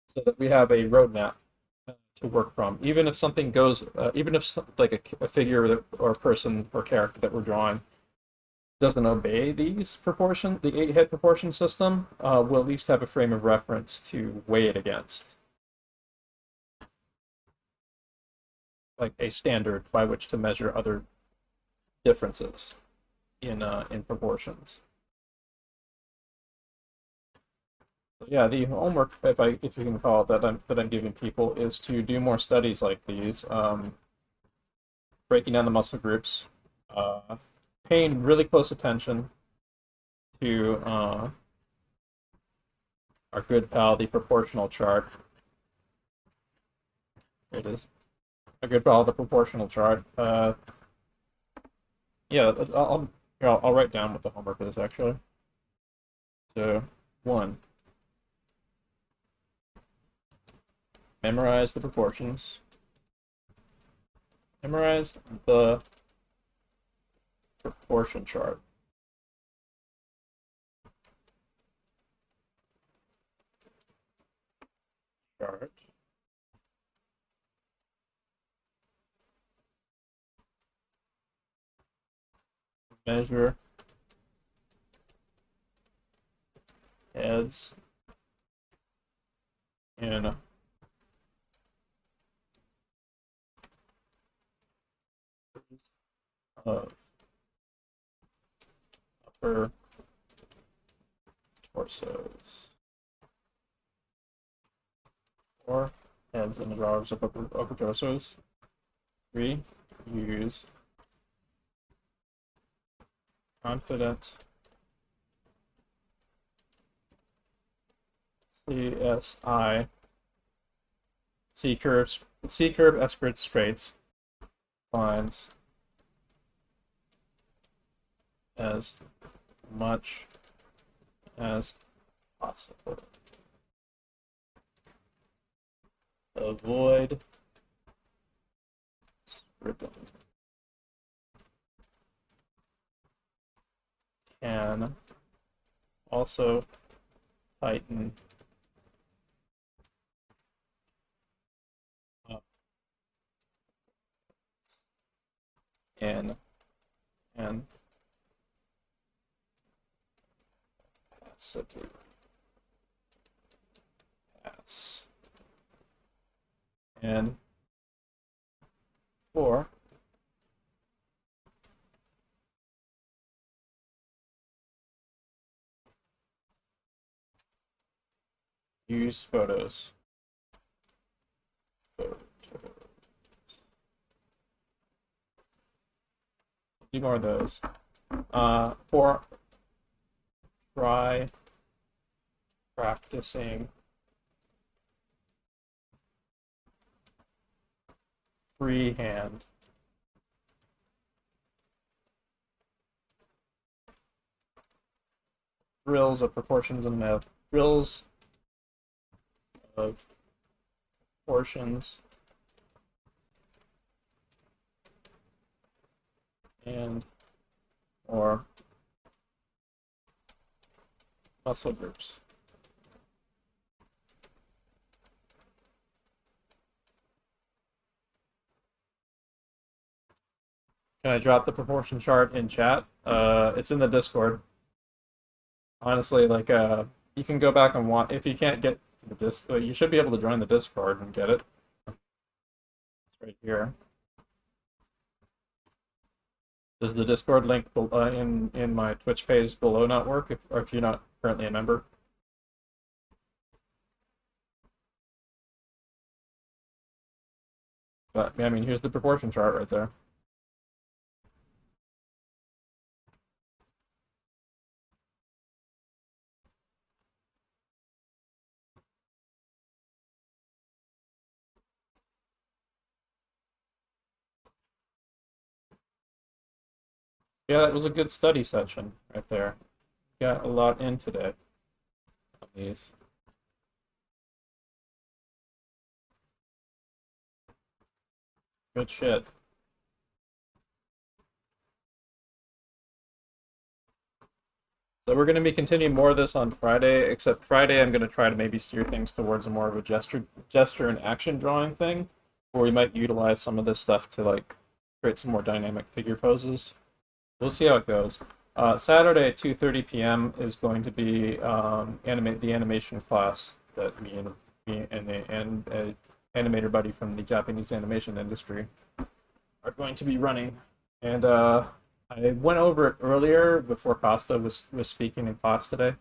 So that we have a roadmap to work from. Even if something goes, even if like a figure or a person or character that we're drawing doesn't obey these proportion, the 8-head proportion system, we'll at least have a frame of reference to weigh it against. Like a standard by which to measure other differences in proportions. Yeah, the homework, if you can call it that I'm giving people, is to do more studies like these, breaking down the muscle groups, paying really close attention to our good pal, the proportional chart. Here it is. A good pal, the proportional chart. Yeah, I'll write down what the homework is actually. So 1. Memorize the proportions. Memorize the proportion chart. Measure heads in of upper torsos, or heads in the drawers of upper torsos. 3. Use confident CSI C-curve S-grid straights lines as much as possible. Avoid scribbling. Can also tighten up in and passively pass. And 4. Use photos. Few more of those. 4. Try practicing freehand. Drills of proportions and math. Drills of proportions and or muscle groups. Can I drop the proportion chart in chat? It's in the Discord. Honestly, like, you can go back and watch. If you can't get the Discord, you should be able to join the Discord and get it. It's right here. Does the Discord link in my Twitch page below not work or if you're not currently a member? But I mean, here's the proportion chart right there. Yeah, that was a good study session right there. Got a lot in today on these. Good shit. So we're going to be continuing more of this on Friday, except Friday I'm going to try to maybe steer things towards a more of a gesture and action drawing thing, where we might utilize some of this stuff to like create some more dynamic figure poses. We'll see how it goes. Saturday at 2:30 p.m. is going to be the animation class that me and an animator buddy from the Japanese animation industry are going to be running. And I went over it earlier before Costa was speaking in class today.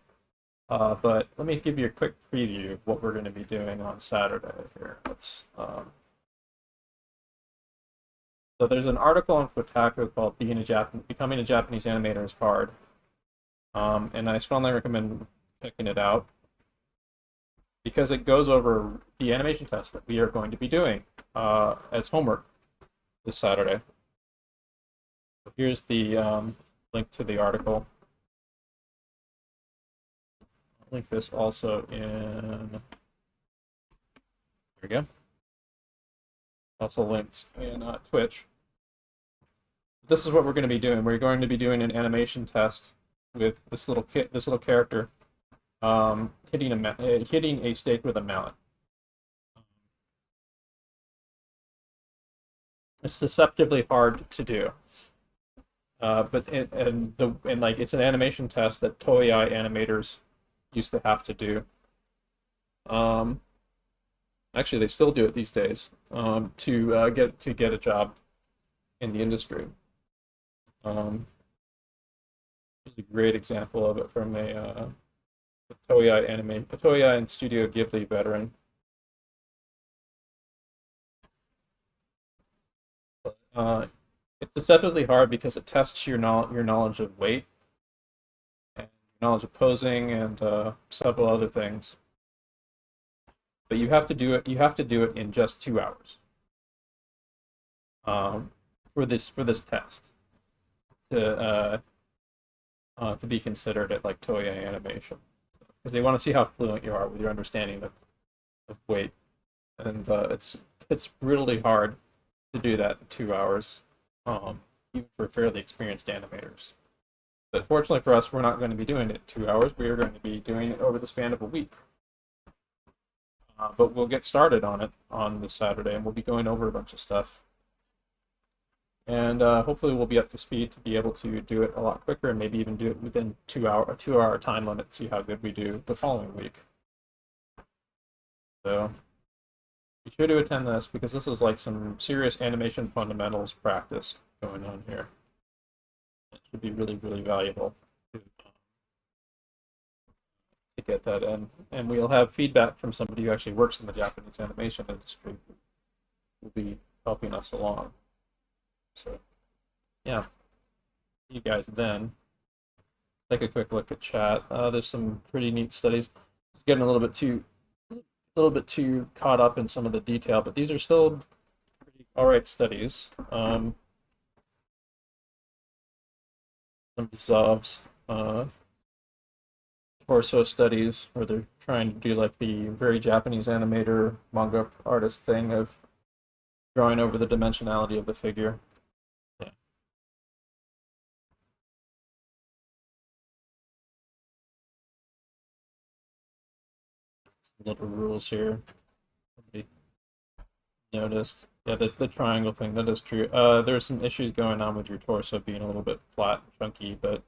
But let me give you a quick preview of what we're going to be doing on Saturday here. So there's an article on Kotaku called Becoming a Japanese Animator is Hard. And I strongly recommend checking it out because it goes over the animation test that we are going to be doing as homework this Saturday. So here's the link to the article. I'll link this also in... There we go. Also links in Twitch. This is what we're going to be doing. We're going to be doing an animation test with this little character hitting a stake with a mallet. It's deceptively hard to do, but it's an animation test that Toei animators used to have to do. Actually, they still do it these days to get a job in the industry. Here's a great example of it from a Toei and Studio Ghibli veteran. It's deceptively hard because it tests your knowledge of weight and knowledge of posing and several other things. But you have to do it. You have to do it in just 2 hours for this test to be considered at like Toei Animation, because they want to see how fluent you are with your understanding of weight, and it's really hard to do that in 2 hours, even for fairly experienced animators. But fortunately for us, we're not going to be doing it in 2 hours. We are going to be doing it over the span of a week. But we'll get started on it on this Saturday, and we'll be going over a bunch of stuff. And hopefully we'll be up to speed to be able to do it a lot quicker, and maybe even do it within a 2-hour time limit, see how good we do the following week. So be sure to attend this, because this is like some serious animation fundamentals practice going on here. It should be really, really valuable to get that in. And we'll have feedback from somebody who actually works in the Japanese animation industry who will be helping us along. So, yeah. See you guys then. Take a quick look at chat. There's some pretty neat studies. It's getting a little bit too caught up in some of the detail, but these are still pretty alright studies. Some dissolves torso studies where they're trying to do like the very Japanese animator manga artist thing of drawing over the dimensionality of the figure. Yeah. Some little rules here. Somebody noticed. Yeah, the triangle thing, that is true. There's some issues going on with your torso being a little bit flat and chunky, but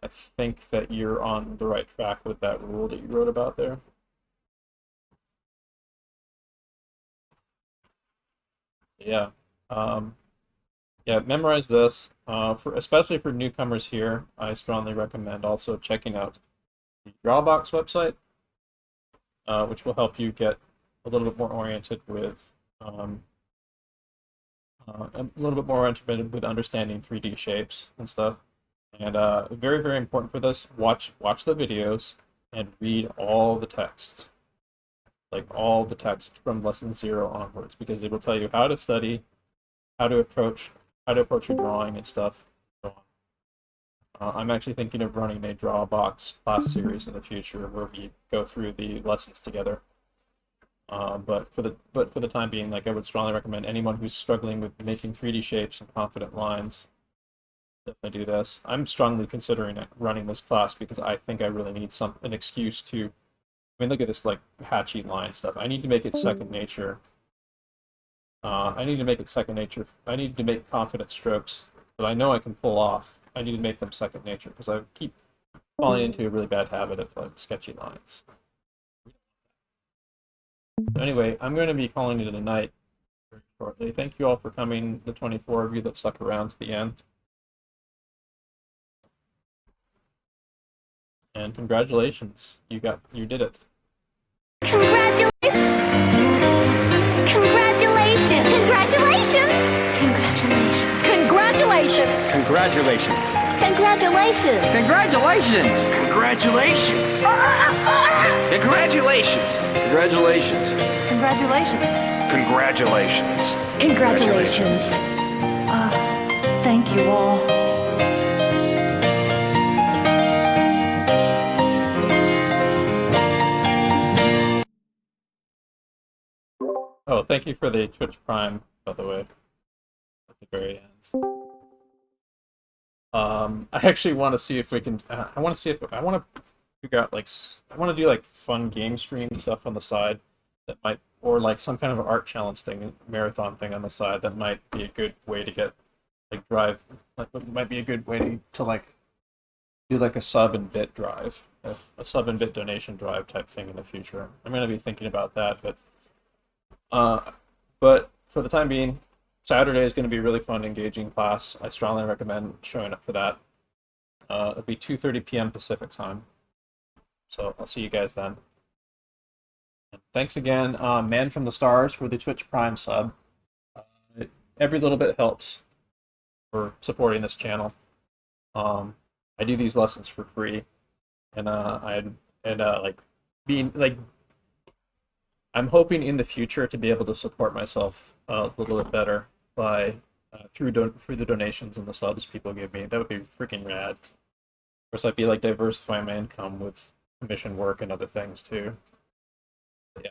I think that you're on the right track with that rule that you wrote about there. Yeah. yeah, memorize this. Especially for newcomers here, I strongly recommend also checking out the Drawbox website, which will help you get a little bit more oriented with understanding 3D shapes and stuff. And very, very important for this, watch the videos and read all the text. Like all the text from lesson 0 onwards, because it will tell you how to study, how to approach your drawing and stuff. I'm actually thinking of running a Drawbox class series in the future where we go through the lessons together. But for the time being, like, I would strongly recommend anyone who's struggling with making 3D shapes and confident lines, definitely do this. I'm strongly considering running this class because I think I really need an excuse to. I mean, look at this, like, hatchy line stuff. I need to make it second nature. I need to make it second nature. I need to make confident strokes that I know I can pull off. I need to make them second nature because I keep falling into a really bad habit of, like, sketchy lines. So anyway, I'm going to be calling it a night very shortly. Thank you all for coming, the 24 of you that stuck around to the end. And congratulations, you did it. Congratulations! Congratulations! Congratulations! Congratulations! Congratulations! Congratulations! Congratulations! Congratulations! Congratulations! Congratulations! Congratulations! Congratulations! Congratulations! Thank you all. Oh, thank you for the Twitch Prime, by the way, at the very end. I actually want to see if we can. I want to figure out, like, I want to do, like, fun game stream stuff on the side that might, or like some kind of art challenge thing, marathon thing on the side that might be a good way to get, like, might be a good way to like do like a sub and bit drive, a sub and bit donation drive type thing in the future. I'm going to be thinking about that, but for the time being, Saturday is going to be a really fun, engaging class. I strongly recommend showing up for that. It'll be 2:30 p.m. Pacific time. So I'll see you guys then. And thanks again, Man from the Stars, for the Twitch Prime sub. Every little bit helps for supporting this channel. I do these lessons for free, and I'm hoping in the future to be able to support myself a little bit better by through the donations and the subs people give me. That would be freaking rad. Of course, I'd be like diversifying my income with commission work and other things too. But yeah,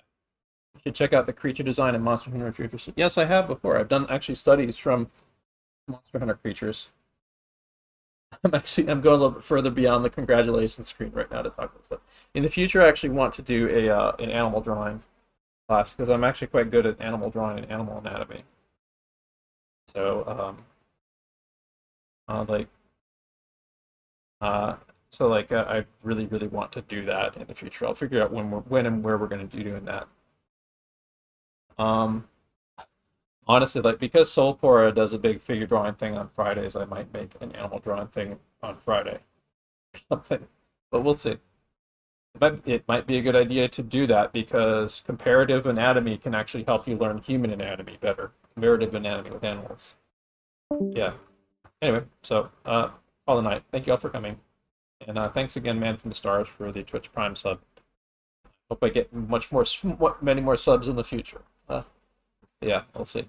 you should check out the creature design and Monster Hunter if you're interested. Yes, I have before. I've done actually studies from Monster Hunter creatures. I'm going a little bit further beyond the congratulations screen right now to talk about stuff. In the future, I actually want to do an animal drawing class because I'm actually quite good at animal drawing and animal anatomy. So I really, really want to do that in the future. I'll figure out when and where we're going to be doing that. Honestly, like, because Soulpora does a big figure drawing thing on Fridays, I might make an animal drawing thing on Friday or something. But we'll see. It might be a good idea to do that because comparative anatomy can actually help you learn human anatomy better. Comparative anatomy with animals. Yeah. Anyway, so call the night. Thank you all for coming. And thanks again, Man from the Stars, for the Twitch Prime sub. Hope I get many more subs in the future. Yeah, we'll see.